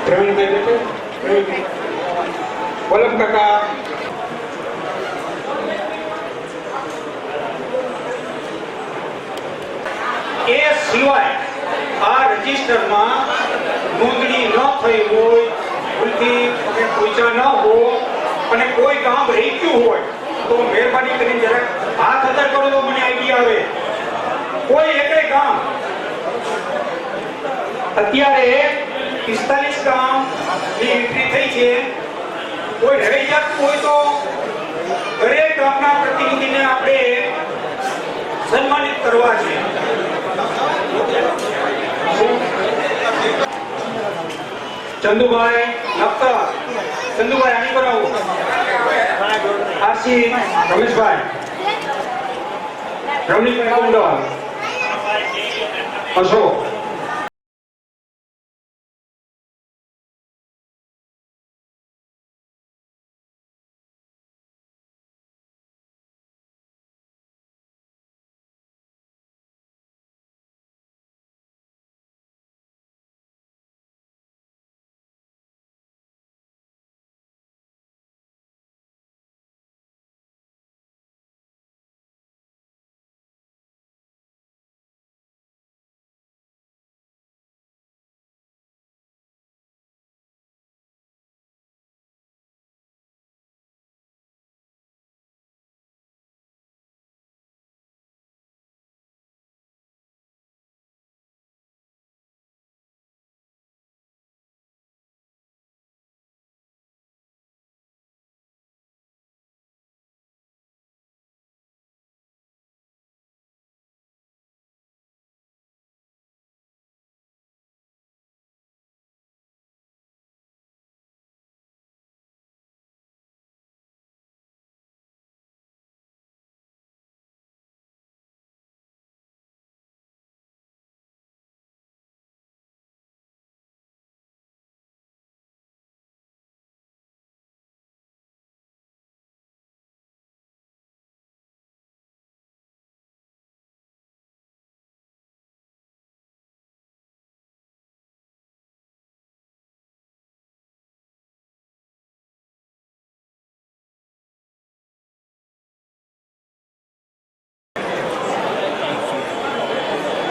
પ્રવીણભાઈ બેઠે વલ્લભ કાકા એ સિવાય આ રજીસ્ટરમાં નોંધણી ન થઈ હોય, ભૂલથી પૈસા ન હોય અને કોઈ કામ રહી ગયું હોય તો મહેરબાની કરીને જરાક હાથ અદર કરો તો મને આઈડિયા આવે. કોઈ એકે કામ અત્યારે 45 ગામ ની એન્ટ્રી થઈ છે. કોઈ રહી જતું હોય તો દરેક ગામના પ્રતિનિધિને આપણે સન્માનિત કરવા છે. ચંદુભાઈ નક્કર, ચંદુભાઈ આની કરાવો. આરસી રમેશભાઈ, રમણીકભાઈ કુંડલ, અશોક.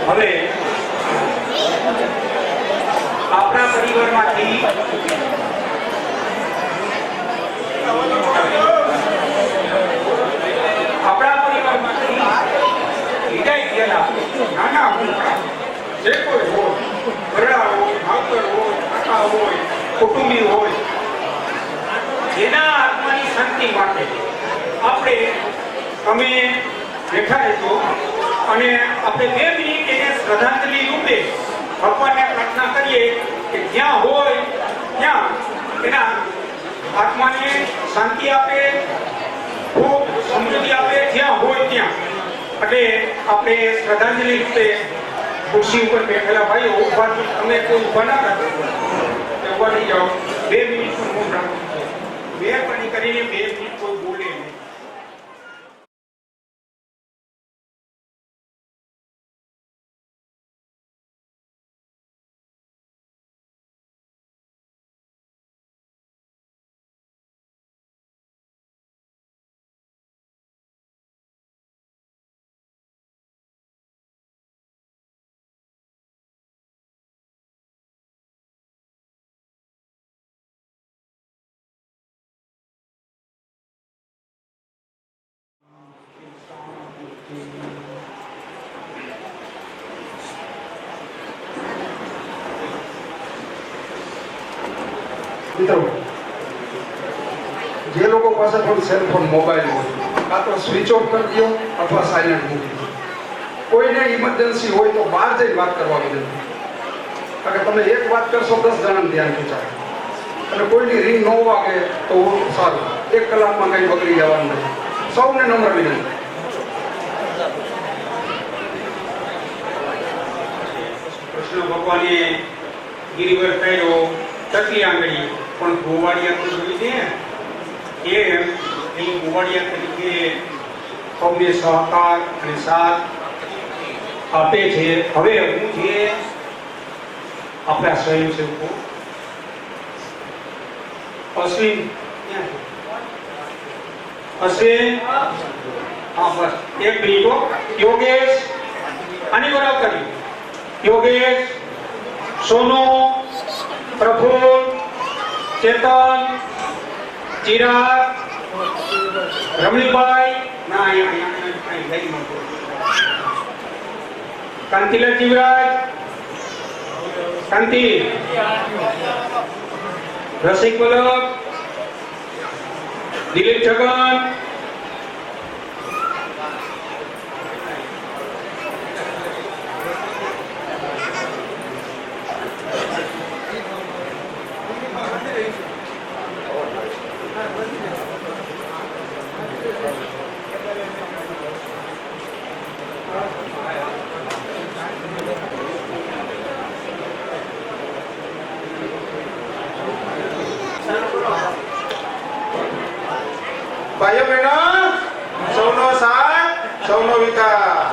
હવે આપણા પરિવારમાંથી વિદાય થયેલા નાના મોટા જે કોઈ હોય, ઘરડા હોય, માવતર હોય, કાકા હોય, કુટુંબી હોય, જેના આત્માની શાંતિ માટે આપણે અમે બેઠા રહેજો અને આપણે 2 મિનિટ એને શ્રદ્ધાંજલિ રૂપે ભગવાનને પ્રાર્થના કરીએ કે જ્યાં હોય ત્યાં એના આત્માને શાંતિ આપે, ખૂબ સમૃદ્ધિ આપે, જ્યાં હોય ત્યાં. એટલે આપણે શ્રદ્ધાંજલિ રૂપે ખુરશી ઉપર બેઠેલા ભાઈઓ ઉભા, તમે કોઈ ઉભા ના રાખો, ઉભા થઈ જાઓ. 2 મિનિટ મૌન રાખો. મહેરબાની કરીને 2 મિનિટ કોઈ બોલે નહીં. મિત્રો, જે લોકો પાસે પણ સેલફોન મોબાઈલ હોય કાં તો સ્વિચ ઓફ કરી દો અથવા સાયલેન્ટ મૂકી દો. કોઈને ઇમરજન્સી હોય તો બહાર જઈને વાત કરવા વિનંતી. કારણ કે તમે એક વાત કરશો 10 જણાને ધ્યાન ખેંચાય અને કોઈની રિંગ ન વાગે તો સારું. 1 કલાકમાં કંઈ બગડી જવાનું નથી. સૌને નમ્ર વિનંતી. કૃષ્ણ ભગવાને ગિરિવર કર્યો તકલી આંગળી પણ ગોવાળિયા તો જોઈ દે એ ગોવાળિયા તરીકે સૌને સહકાર અને સાથ આપે છે. હવે હું જે આપણા સ્વયંસેવકો અશ્વિન અશ્વિન હા બસ એક મિનિટ હો. યોગેશ આની બરાબર કર્યું. યોગેશ, સોનુ, પ્રફુલ, ચેતન, ચિરાગ, રમણીભાઈ ના અહીંયા કાંતિલાલ જીવરાજ, કાંતિ, રસિક વલ્લભ, દિલીપ છગન, ભાઈઓ બહેનો સૌનો સાથ સૌનો વિકાસ.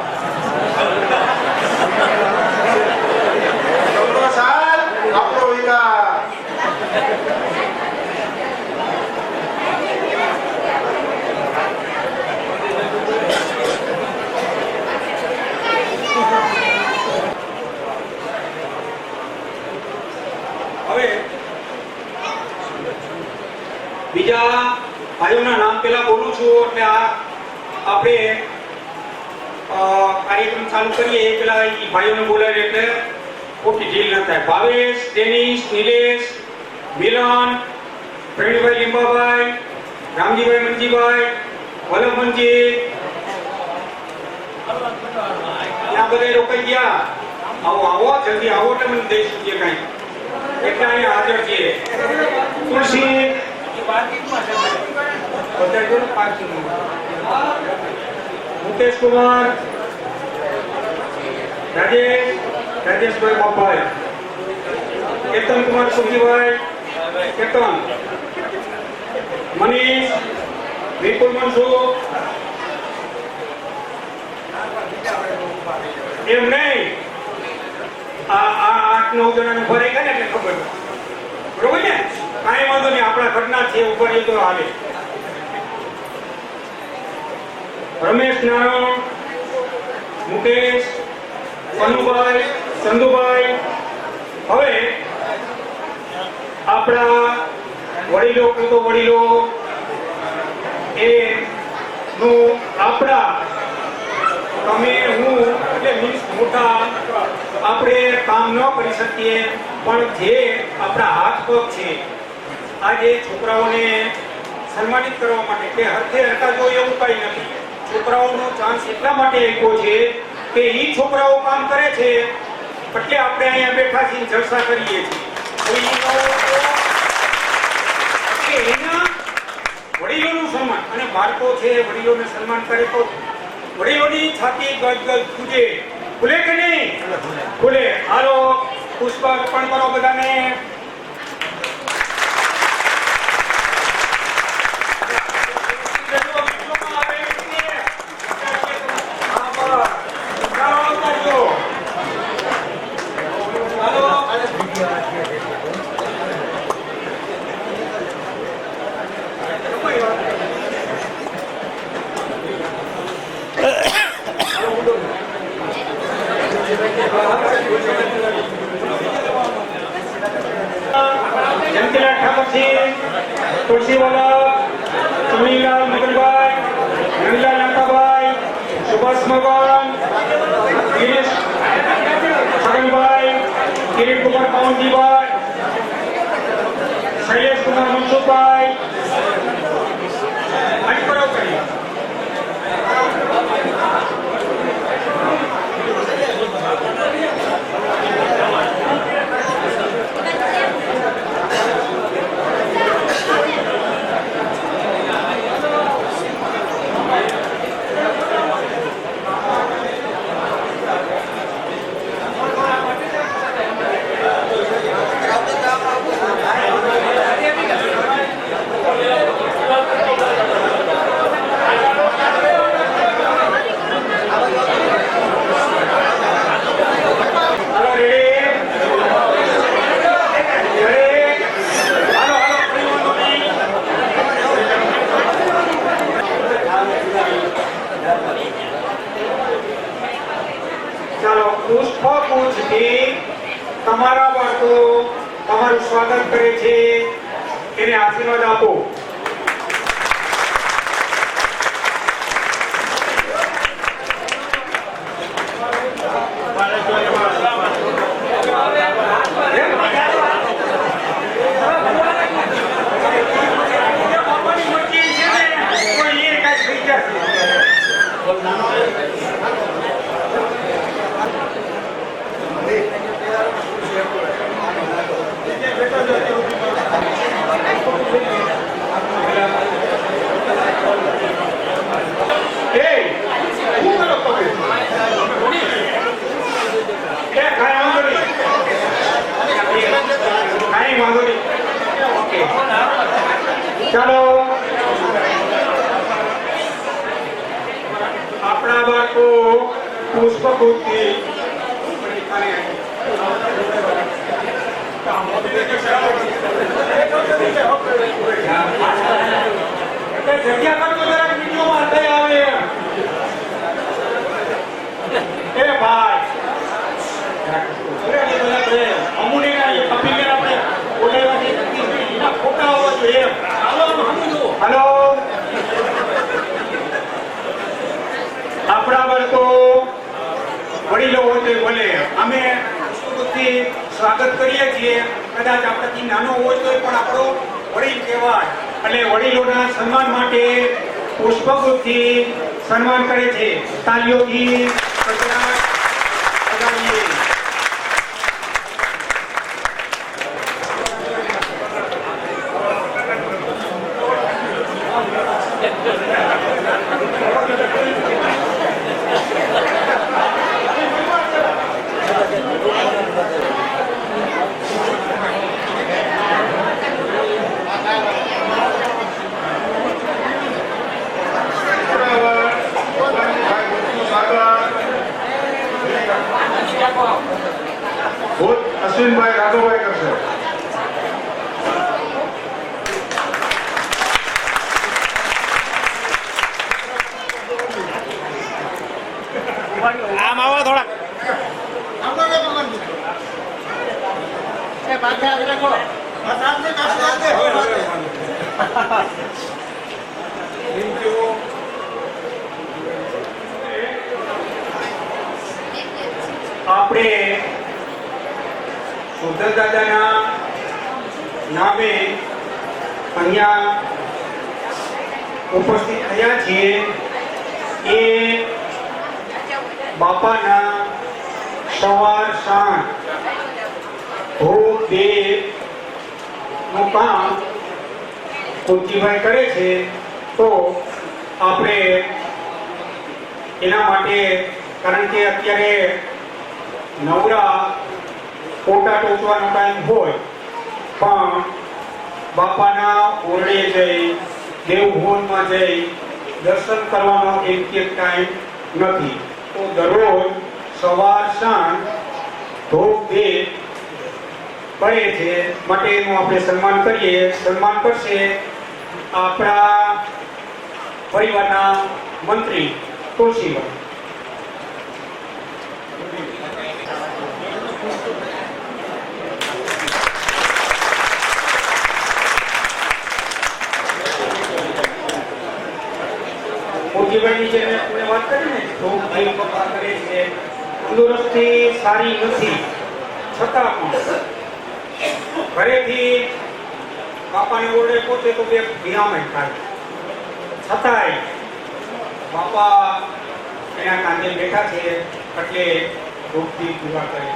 સૌનો સાથ આપણો વિકાસ. હવે બીજા ભાઈઓના નામ પેલા બોલું છું એટલે આપણે કાર્યક્રમ ચાલુ કરીએ એ પેલા એ ભાઈઓને બોલાવે એટલે ખોટી ઢીલ ન થાય. ભાવેશ, ડેનિશ, નિલેશ, મિલન, પ્રવીણભાઈ લીંબાભાઈ, રામજીભાઈ મંજીભાઈ, વલ્લભમનજી, ત્યાં બધા રોકાઈ ગયા. આવો આવો જલ્દી આવો એટલે મને દઈશું જે કાંઈ એટલે અહીંયા હાજર છીએ. તુલસી મુકેશ કુમાર, રાજેશભાઈ બાપાઈ, કેતન કુમાર સુખીભાઈ, કેતન, મનીષ, વિપુલ મનસુખ, એમ નહીં આ 8-9 જણાનું ભરાઈ ગયા ને એટલે ખબર બરોબર ને. કાંઈ વાંધો નહીં, આપણા ઘટના છે ઉપર એ તો હાલે. રમેશ, નારાયણ, મુકેશ, અનુભાઈ, ચંદુભાઈ. હવે આપણા વડીલો કૂતો વડીલો એ નું આપણા તમે હું એટલે મીન્સ મોટા આપણે કામ ન કરી શકીએ પણ જે આપણા હાથ પગ છે આજે છોકરાઓને સન્માનિત કરવા માટે કે હરખે હરખા જો એવું કઈ નથી. છોકરાઓનો ચાન્સ એટલા માટે આપ્યો છે કે એ છોકરાઓ કામ કરે છે એટલે આપણે અહીંયા બેઠા છીએ ચર્ચા કરીએ છીએ. એના વડીલોનું સન્માન અને બાળકો છે વડીલોને સન્માન કરે તો વડીલોની છાતી ગજ ફૂજે. ખુલે કે નહીં? ખુલે. હાલો પુષ્પ અર્પણ કરો બધાને. જયંતિલાલ ઠાકોરજી, તુલસી વલ્લભ, સુનિલાલ મગનભાઈ, નંદલાલ નાકાભાઈ, સુભાષ મગન, ગિરીશ છગનભાઈ, કિરીટ કુમાર પાવનજીભાઈ, શૈલેષ કુમાર મનસુખભાઈ. આની પર કરી તમારું સ્વાગત કરે છે એને આશીર્વાદ આપો. ચાલો આપણા બાળકો પુષ્પગુચ્છથી જગ્યા કરતો જરાક વિડીયોમાં થઈ આવે. એ ભાઈ અમુને કપિલ આપણે ઓઢાડવાની ફોટા હોવા જોઈએ. હલો આપણા બાળકો વડીલો હોય તો ભલે અમે પુષ્પગુચ્છથી સ્વાગત કરીએ છીએ. કદાચ આપણાથી નાનો હોય તો પણ આપણો વડીલ કહેવાય. એટલે વડીલોના સન્માન માટે પુષ્પગુચ્છથી સન્માન કરે છે. તાલીઓથી વધાવીએ. અશ્વિનભાઈ રાઘવભાઈ કરશે. આમ આવો થોડા આપણે સુધર દાદાના નામે અહીંયા ઉપસ્થિત થયા છીએ. એ બાપાના સવાર સાંજ ભોગ દેવ નું કામ કુંતીભાઈ કરે છે. તો આપણે એના માટે, કારણ કે અત્યારે નવરા ફોટા ટોચવાનો ટાઈમ હોય પણ બાપાના ઓરડે જઈ દેવભવનમાં જઈ દર્શન કરવાનો એક ટાઈમ નથી. તો દરરોજ સવાર સાંજ ભોગ દે કરે છે. માટે એનું આપણે સન્માન કરીએ. સન્માન કરશે આપણા પરિવારના મંત્રી તુલસીભાઈ. મોતીભાઈની જે મેં વાત કરી ને, તો ભાઈ પપ્પા કરે છે, તંદુરસ્તી સારી નથી છતાં પણ ઘરેથી બાપાને ઓરડે પહોંચે તો બે વિરામણ થાય. છતાંય બાપા એના કાંધે બેઠા છે એટલે રોગથી પૂરા કરે છે.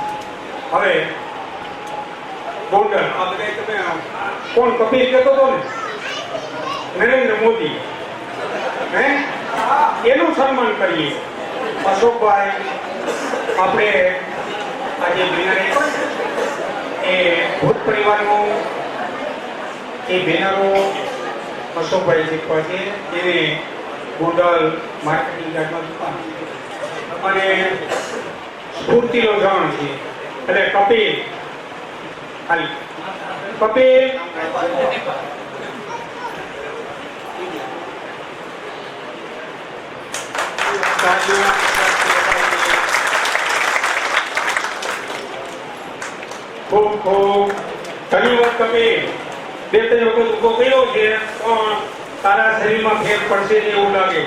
હવે ગોંડલ આ બધા તમે કોણ કપિલ કહેતો હતો ને, નરેન્દ્ર મોદી, હે એનું સન્માન કરીએ. અશોકભાઈ આપણે આજે બેનર એ ભૂત પરિવારનું એ બેનરો અશોકભાઈ શીખવા છે. એને ગોંડલ માર્કેટિંગ યાર્ડમાં દુકાન છે અને સ્ફૂર્તિનો જણ છે. એટલે કપિલ ખાલી કપિલ ખૂબ ખૂબ ઘણી વાર તમે 2-3 વખત ઉભો કર્યો છે પણ તારા શરીરમાં ફેર પડશે ને એવું લાગે.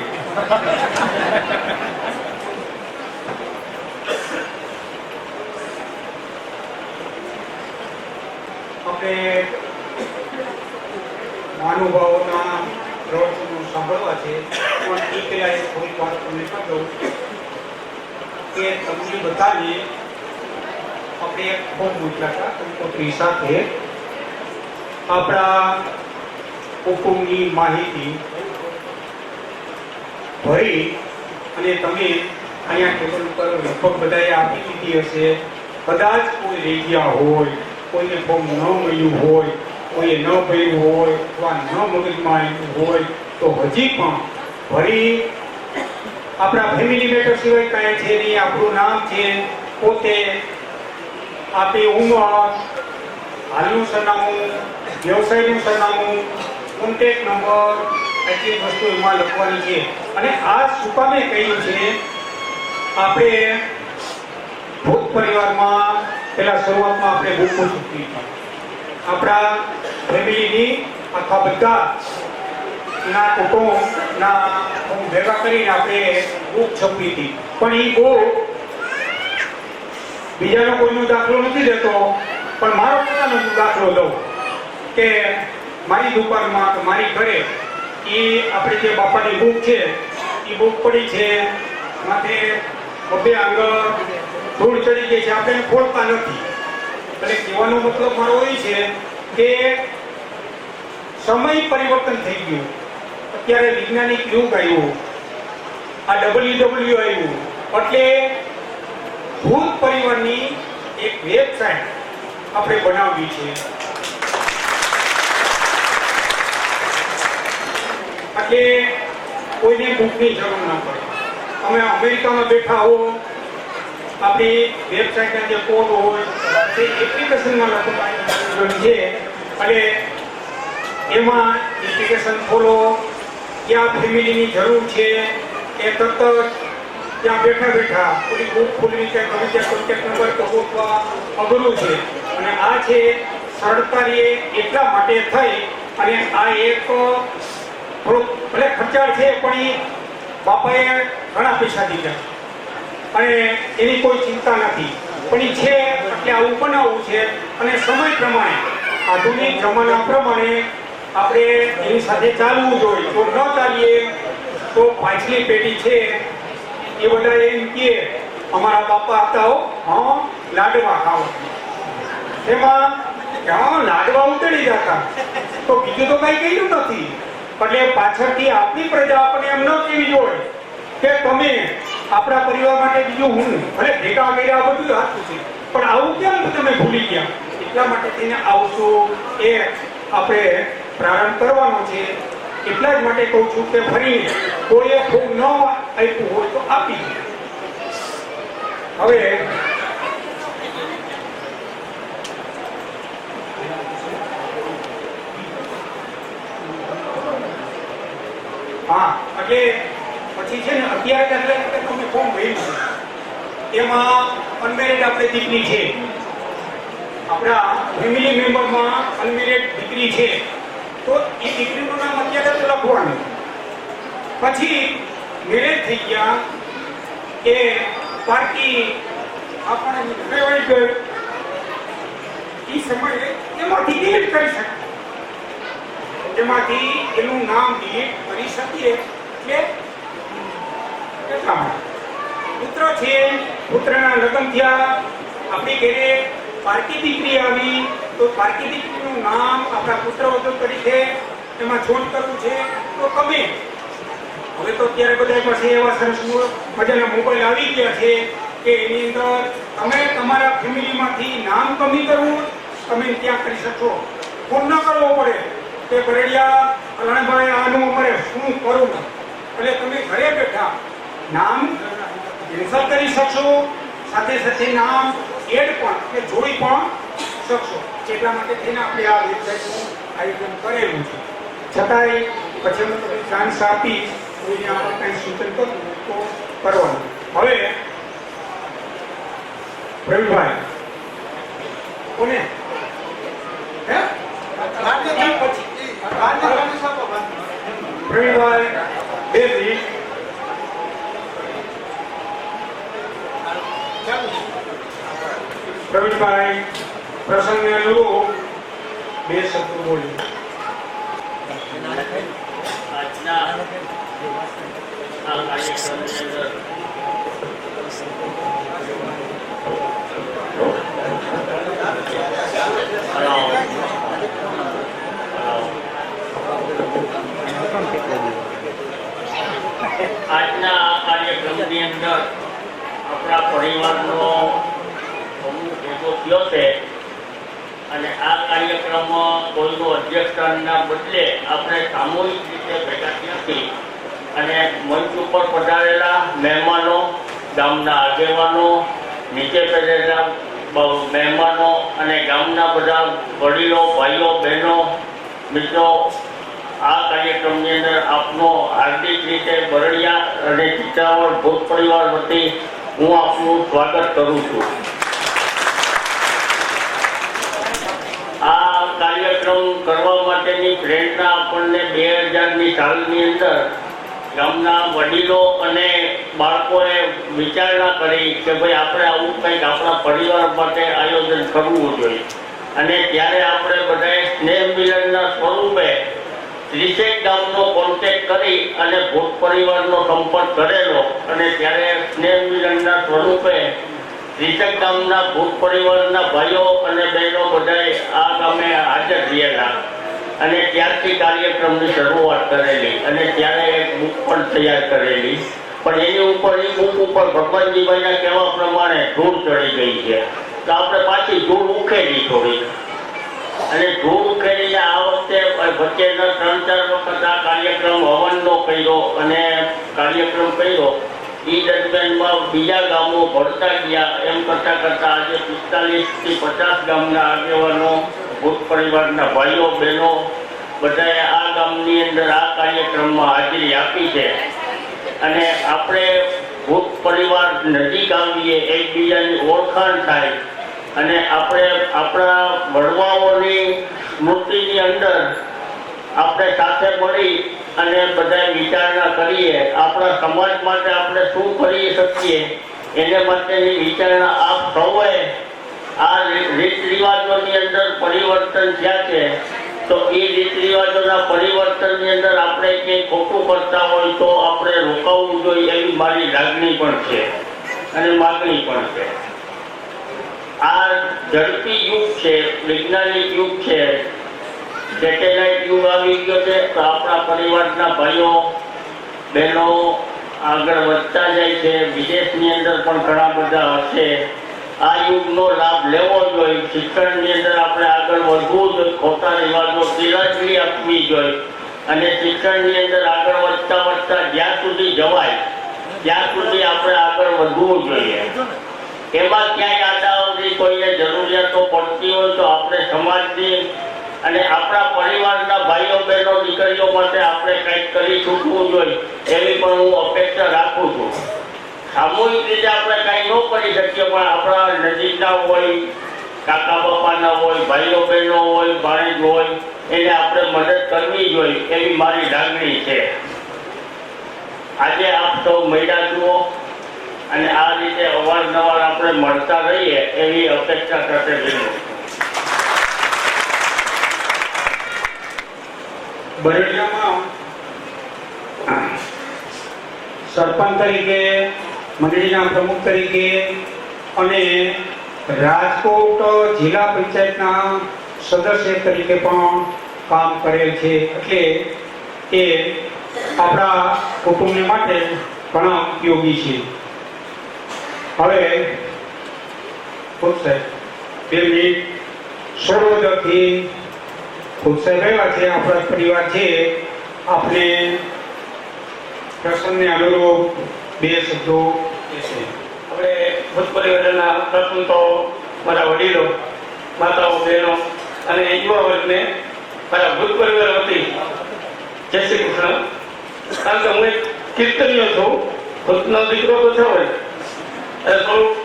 આપણે મહાનુભાવોના પ્રવચનો સાંભળવા છે પણ એ પહેલા થોડીક વાત તમને કહી દઉં કે તમને બધાને આપણે એક ફોર્મ મૂક્યા હતા કંકોત્રી સાથે આપણા હુકુમની માહિતી ભરી અને તમે અહીંયા ટેબલ ઉપર લગભગ બધાએ આપી દીધી હશે. કદાચ કોઈ રહી ગયા હોય, કોઈને ફોર્મ ન મળ્યું હોય, કોઈએ ન ભર્યું હોય અથવા ન મગજમાં આવ્યું હોય તો હજી પણ ભરી આપણા ફેમિલી મેટર સિવાય કાંઈ છે નહીં. આપણું નામ છે, પોતે, આપણી ઉંમર, હાલનું સરનામું, વ્યવસાયનું સરનામું, કોન્ટેક્ટ નંબર, એટલી વસ્તુ એમાં લખવાની છે. અને આ શું કામે કહ્યું છે, આપણે ભૂત પરિવારમાં પહેલા શરૂઆતમાં આપણે બુક છૂટી આપણા ફેમિલીની આખા બધા ના કુટુંબના ભેગા કરીને આપણે બુક છપી હતી. પણ એ બુક બીજાનો કોઈનો દાખલો નથી દેતો પણ મારો પોતાનો દાખલો દઉં કે મારી દુકાનમાં કે મારી ઘરે એ આપણે જે બાપાની બુક છે એ બુક પડી છે, માથે બબે આંગળ ધૂળ ચડી ગઈ છે, આપણે ખોલતા નથી. એટલે કહેવાનો મતલબ મારો એ છે કે સમય પરિવર્તન થઈ ગયું. અત્યારે વૈજ્ઞાનિક યુગ આવ્યું, આ WW આવ્યું, એટલે ભૂત પરિવારની એક વેબસાઇટ આપણે બનાવવી છે. એટલે કોઈને બુકની જરૂર ના પડે. તમે અમેરિકામાં બેઠા હો, આપણી વેબસાઇટના જે કોડ હોય તે એપ્લિકેશનમાં લખવાનું છે. અને એમાં એપ્લિકેશન ખોલો, ક્યાં ફેમિલીની જરૂર છે એ તરત ત્યાં બેઠા બેઠા કોઈ બુક ખોલવી કે ગમે ત્યાં કોન્ટેક્ટ નંબર તો ગોતવા અઘરું છે. અને આ છે સરળતારી એટલા માટે થઈ અને આ એક થોડુંક ભલે ખર્ચાળ છે પણ એ બાપાએ ઘણા પૈસા દીધા અને એની કોઈ ચિંતા નથી. પણ એ છે એટલે આવું બનાવવું છે. અને સમય પ્રમાણે આધુનિક જમાના પ્રમાણે આપણે એની સાથે ચાલવું જોઈએ. જો ન ચાલીએ તો પાછલી પેઢી છે એ બધા એમ કે અમારા બાપા હતા હા લાડવા ખાઓ, એમાં હા લાડવા ઉતરી જતા તો બીજું તો કઈ કહ્યું નથી. એટલે પાછળથી આપણી પ્રજા આપણને એમ ન કહેવી જોઈએ કે તમે આપણા પરિવાર માટે બીજું હું ભલે ભેગા કર્યા બધું સાચું છે પણ આવું કેમ તમે ભૂલી ગયા. એટલા માટે થઈને આવશું એ આપણે પ્રારંભ કરવાનો છે. એટલા જ માટે કહું છું કે ફરી કોઈએ ખૂબ ન આપ્યું હોય તો આપી. હવે હા એટલે પછી છે ને અત્યારે એટલે તમે ફોર્મ ભર્યું એમાં અનમેરિડ આપણે દીકરી છે, આપણા ફેમિલી મેમ્બરમાં અનમેરિડ દીકરી છે તો એ દીકરીનું નામ અત્યારે તો લખવાનું. પછી મેરેજ થઈ ગયા એ પાર્ટી આપણને ફેવરેટ ગઈ એ સમયે એમાંથી ડિલીટ કરી શકે, એમાંથી એનું નામ ડિલીટ કરી શકીએ. એટલે એટલા માટે પુત્ર છે, પુત્રના લગ્ન થયા, આપણી ઘરે પારકી દીકરી આવી તો પારકી દીકરીનું નામ આપણા પુત્રવધુ તરીકે એમાં છોડ કરવું છે તો તમે હવે તો અત્યારે બધા પાસે એવા સરસ મજાના મોબાઈલ આવી ગયા છે કે એની અંદર તમે તમારા ફેમિલીમાંથી નામ કમી કરવું તમે ત્યાં કરી શકશો. ફોન ન કરવો પડે કે બરડિયા ફલાણાભાઈ આનું અમારે શું કરવું, એટલે તમે ઘરે બેઠા નામ કેન્સલ કરી શકશો, સાથે સાથે નામ એડ પણ કે જોઈ પણ શકશો. એટલા માટે થઈને આપણે આ વેબસાઇટનું આયોજન કરેલું છે. છતાંય પછી અમે તમને ચાન્સ આપી કોઈને આપણે કંઈ સૂચન કરવું તો કરવાનું. હવે પ્રવીણભાઈ કોને પ્રસંગને અનુરૂપ બે શબ્દો બોલ્યો. આજના આ કાર્યક્રમની અંદર આજના આ કાર્યક્રમની અંદર આપણા પરિવારનો ભેગો થયો છે અને આ કાર્યક્રમ કોઈનું અધ્યક્ષસ્થાનના બદલે આપણે સામૂહિક રીતે ભેગા થયા છીએ અને મંચ ઉપર પધારેલા મહેમાનો, ગામના આગેવાનો, નીચે પહેરેલા મહેમાનો અને ગામના બધા વડીલો, ભાઈઓ, બહેનો, મિત્રો, આ કાર્યક્રમની અંદર આપનો હાર્દિક રીતે બરડિયા અને ચિત્રાવળ ભૂત પરિવાર વતી હું આપનું સ્વાગત કરું છું. આ કાર્યક્રમ કરવા માટેની પ્રેરણા આપણને 2000ની સાલની અંદર ગામના વડીલો અને બાળકોએ વિચારણા કરી કે ભાઈ આપણે આવું કંઈક આપણા પરિવાર માટે આયોજન કરવું જોઈએ અને ત્યારે આપણે બધાએ સ્નેહ મિલનના સ્વરૂપે ત્રિસેક ગામનો કોન્ટેક્ટ કરી અને ભૂત પરિવારનો સંપર્ક કરેલો અને ત્યારે સ્નેહ મિલનના સ્વરૂપે ત્રિસેક ગામના ભૂત પરિવારના ભાઈઓ અને બહેનો બધાએ આ ગામે હાજર થયેલા અને ત્યારથી કાર્યક્રમની શરૂઆત કરેલી અને ત્યારે એક બુક પણ તૈયાર કરેલી, પણ એની ઉપર એ બુક ઉપર ભગવાનજીભાઈના કહેવા પ્રમાણે ધૂળ ચડી ગઈ છે તો આપણે પાછી ધૂળ ઉખેડી થોડી અને ધૂળ ઉખેડીને આ વખતે વચ્ચેના 3-4 વખત આ કાર્યક્રમ હવનનો કર્યો અને કાર્યક્રમ કર્યો. એ દરમિયાનમાં બીજા ગામો ભળતા ગયા. એમ કરતાં કરતાં આજે 45થી 50 ગામના આગેવાનો, ભૂત પરિવારના ભાઈઓ બહેનો બધાએ આ ગામની અંદર આ કાર્યક્રમમાં હાજરી આપી છે અને આપણે ભૂત પરિવાર નજીક આવીએ, એકબીજાની ઓળખાણ થાય અને આપણે આપણા વડવાઓની સ્મૃતિની અંદર આપણે સાથે મળી અને બધા વિચારણા કરીએ, આપણા સમાજ માટે આપણે શું કરી શકીએ એને માટેની વિચારણા આપ સૌએ આ રીત રિવાજોની અંદર પરિવર્તન થયા છે તો એ રીત રિવાજોના પરિવર્તનની અંદર આપણે કંઈ ખોટું કરતા હોય તો આપણે રોકાવવું જોઈએ એવી મારી લાગણી પણ છે અને માગણી પણ છે. આ ઝડપી યુગ છે, વૈજ્ઞાનિક યુગ છે, સેટેલાઇટ યુગ આવી ગયો છે તો આપણા પરિવારના ભાઈઓ બહેનો આગળ વધતા જાય છે. વિદેશની અંદર પણ ઘણા બધા હશે. આ યુગનો લાભ લેવો જોઈએ. શિક્ષણની અંદર આપણે આગળ વધવું જોઈએ, ખોટા રિવાજો તિલાંજલિ આપવી જોઈએ અને શિક્ષણની અંદર આગળ વધતા વધતા જ્યાં સુધી જવાય ત્યાં સુધી આપણે આગળ વધવું જોઈએ. એમાં ક્યાંય આડાઅવળી કોઈને જરૂરિયાતો પડતી હોય તો આપણે સમાજની અને આપણા પરિવારના ભાઈઓ બહેનો દીકરીઓ માટે આપણે કંઈક કરી છૂટવું જોઈએ એવી પણ હું અપેક્ષા રાખું છું. સામૂહિક રીતે આપણે કાંઈ ન કરી શકીએ પણ આપણા નજીકના હોય, કાકા બાપાના હોય, ભાઈઓ બહેનો હોય, ભાણેજ હોય એને આપણે મદદ કરવી જોઈએ એવી મારી લાગણી છે. આજે આપ સૌ મળ્યા જુઓ અને આ રીતે અવારનવાર આપણે મળતા રહીએ એવી અપેક્ષા સાથે વિનંતી. બરડિયામાં સરપંચ તરીકે, મંડળીના પ્રમુખ તરીકે અને રાજકોટ જિલ્લા પંચાયતના સદસ્ય તરીકે પણ કામ કરેલ છે એટલે એ આપણા કુટુંબને માટે ઘણા ઉપયોગી છે. હવે ખુદ સાહેબ 2 મિનિટ સર્વોદયથી ખુદ સાહેબ આવ્યા છે, આપણા પરિવાર છે, આપણે પ્રસંગને અનુરૂપ 2 શબ્દો કહેશે. આપણે ભૂત પરિવારના પ્રથમ તો મારા વડીલો, માતાઓ, બહેનો અને યુવા વર્ગને મારા ભૂત પરિવાર વતી જય શ્રી કૃષ્ણ. કારણ કે હું એક કીર્તનીય છું, ભૂતનો દીકરો તો થયો હોય એટલે થોડુંક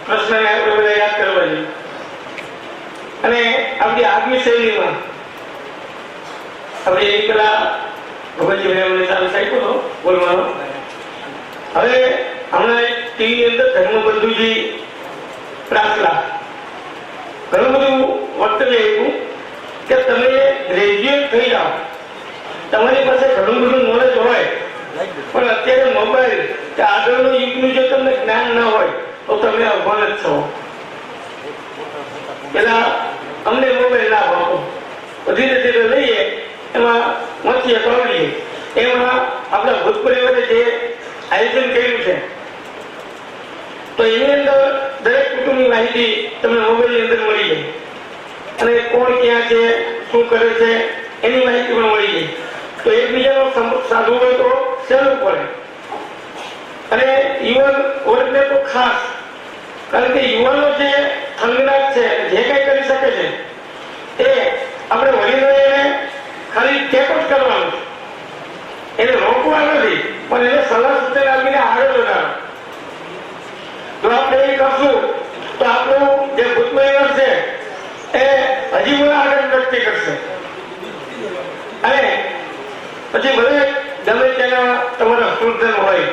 કૃષ્ણને આપણે બધા યાદ કરવા જોઈએ અને આપણી આગવી શૈલીમાં આપણે એ પેલા ભગવતજીભાઈ અમને ચાલુ સાંખ્યો હતો બોલવાનો. હવે હમણાં ટીવી અંદર ધર્મબંધુજી પ્રાસલા ઘણું બધું વક્તવ્ય એવું કે તમે ગ્રેજ્યુએટ થઈ જાઓ, તમારી પાસે ઘણું બધું નોલેજ હોય, પણ અત્યારે મોબાઈલ કે આગળનું યુગનું જો તમને જ્ઞાન ના હોય તો તમે અભણ જ છો. પેલા અમને મોબાઈલ ના વાપરો, ધીરે ધીરે લઈએ એમાં મથીએ પકડીએ, એમાં આપણા ભૂત પરિવારે જે આયોજન કર્યું છે તો એની અંદર દરેક કુટુંબની માહિતી તમને મોબાઈલની અંદર મળી જાય, અને કોણ ક્યાં છે, શું કરે છે એની માહિતી પણ મળી જાય. તો એકબીજાનો સંપર્ક સાધવો હોય તો સહેલું પડે. અને યુવાન વર્ગને તો ખાસ, કારણ કે યુવાનો જે ખંગનાટ છે, જે કંઈ કરી શકે છે એ આપણે વડીલોએ એને ખાલી ટેકો જ કરવાનું, એને રોકવા નથી, પણ એને સલાહ સૂચન આપીને આગળ વધારો. જો આપણે એ કરશું તો આપણું જે ભૂત પરિવાર છે એ હજી બધા આગળ પ્રગતિ કરશે. અને પછી ભલે ગમે તેના તમારા સુરધન હોય,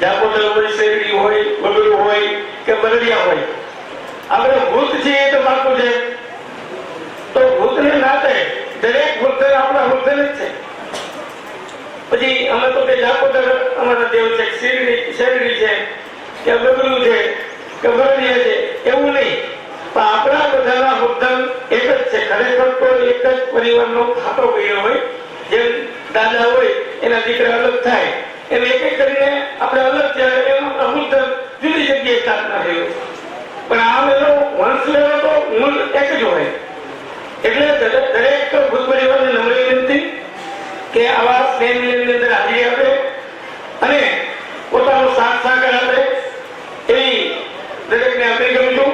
જાપોદર હોય, શેરડી હોય, બગડું હોય કે બગડિયા હોય, આપણે ભૂત છીએ તો પાકું છે. તો ભૂતને નાતે દરેક ભૂત આપણા વૃદ્ધન જ છે. પછી અમે તો કે જાપોદર અમારા દેવ છે, શેરડી છે કે બગડું છે કે બગડિયા છે એવું નહીં, પણ આપણા બધાના વૃદ્ધન એક જ છે. ખરેખર તો એક જ પરિવારનો ખાતો પીડ્યો હોય, જેમ દાદા હોય એના દીકરા અલગ થાય એમ એક એક કરીને આપણે અલગ થયા, એમ આપણા વૃદ્ધન જુદી જગ્યાએ સ્થાપના થયું. પણ આ બધો વંશ લેવો તો મૂળ એક જ હોય. એટલે દરેક ભૂત પરિવારને નમ્ર વિનંતી કે આવા સ્નેહ મિલનની અંદર હાજરી આપે અને પોતાનો સાથ સહકાર આપે એવી દરેકને અપીલ કરું છું.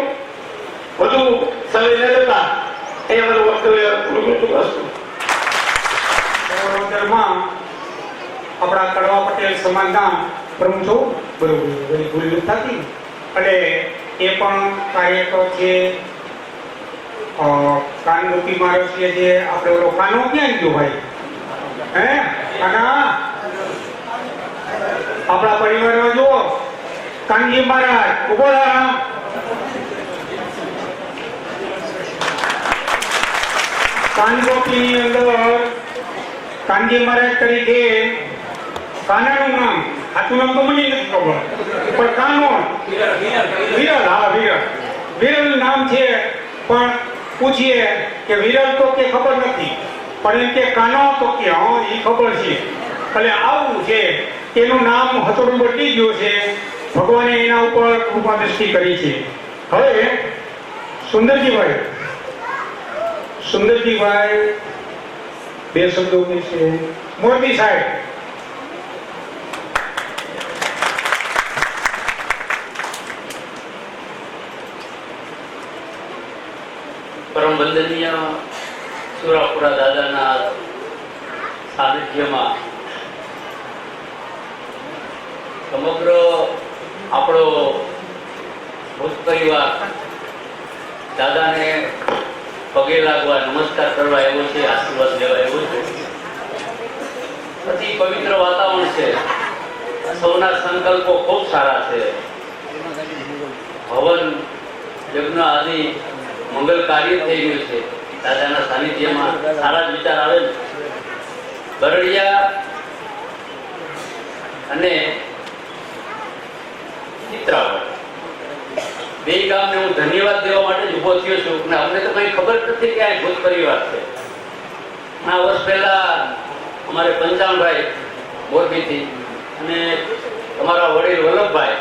વધુ સમય ન લેતા એ અમારું વક્તવ્ય પૂરું કરું છું. આપણા કડવા પટેલ સમાજના પ્રમુખ છો, બરોબર, ભૂલ થતી, અને એ પણ કાર્યકર છે. કાનમુખી મારો છે જે આપણે ઓલો કાનો ક્યાં ગયો ભાઈ? હે કાના, આપણા પરિવારમાં જુઓ કાનજી મહારાજ ઉભો રહો. કાનગોપીની અંદર કાનજી મહારાજ તરીકે કાનાનું નામ, સાચું નામ તો મને નથી ખબર, પણ કાનો વિરલ, હા વિરલ નામ છે. પણ પૂછીએ કે વિરલ તો કે ખબર નથી, પણ એમ કે કાનો તો કે હા એ ખબર છે. એટલે આવું છે, એનું નામ હથોડું બદલી ગયું છે. ભગવાને એના ઉપર કૃપા દ્રષ્ટિ કરી છે. હવે સુંદરજીભાઈ બે શબ્દો છે. મોરબી સાહેબ, પરમ વંદનીય સુરાપુરા દાદાના સાનિધ્યમાં સમગ્ર આપણો ભૂત પરિવાર દાદાને પગે લાગવા, નમસ્કાર કરવા આવ્યો છે, આશીર્વાદ લેવા આવ્યો છે. અતિ પવિત્ર વાતાવરણ છે. સૌના સંકલ્પો ખૂબ સારા છે. હવન યજ્ઞ આદિ મંગલ કાર્ય થઈ ગયું છે. દાદાના સાનિધ્યમાં સારા જ વિચાર આવે ને. બરડિયા અને ચિત્રાવળ બે ગામને હું ધન્યવાદ દેવા માટે જ ઉભો થયો છું. અને અમને તો કઈ ખબર નથી કે આ ભૂત પરિવાર છે. આ વર્ષ પહેલા અમારે પંચાણભાઈ મોરબીથી અને તમારા વડીલ વલ્લભભાઈ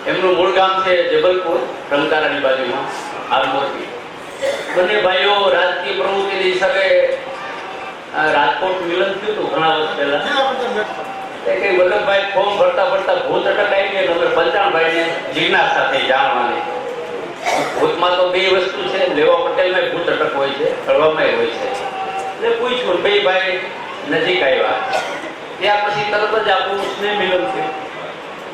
એમનું મૂળ ગામ છે જબલપુર, રંકારાની બાજુમાં, હાલ મોરબી. બંને ભાઈઓ રાજકીય પ્રવૃત્તિની હિસાબે રાજકોટ મિલન થયું હતું ઘણા વર્ષ પહેલા. કઈ વલ્લભભાઈ ફોર્મ ભરતા ભૂત અટકાઈ ગઈ. અમે પંચાણભાઈને જિજ્ઞાસા થઈ જાણવાની. ભૂતમાં તો બે વસ્તુ છે, લેવા પટેલમાં ભૂત અટક હોય છે, કડવામાં હોય છે. એટલે પૂછ્યું, બે ભાઈ નજીક આવ્યા. ત્યાર પછી તરત જ આપણું સ્નેહ મિલન થયું.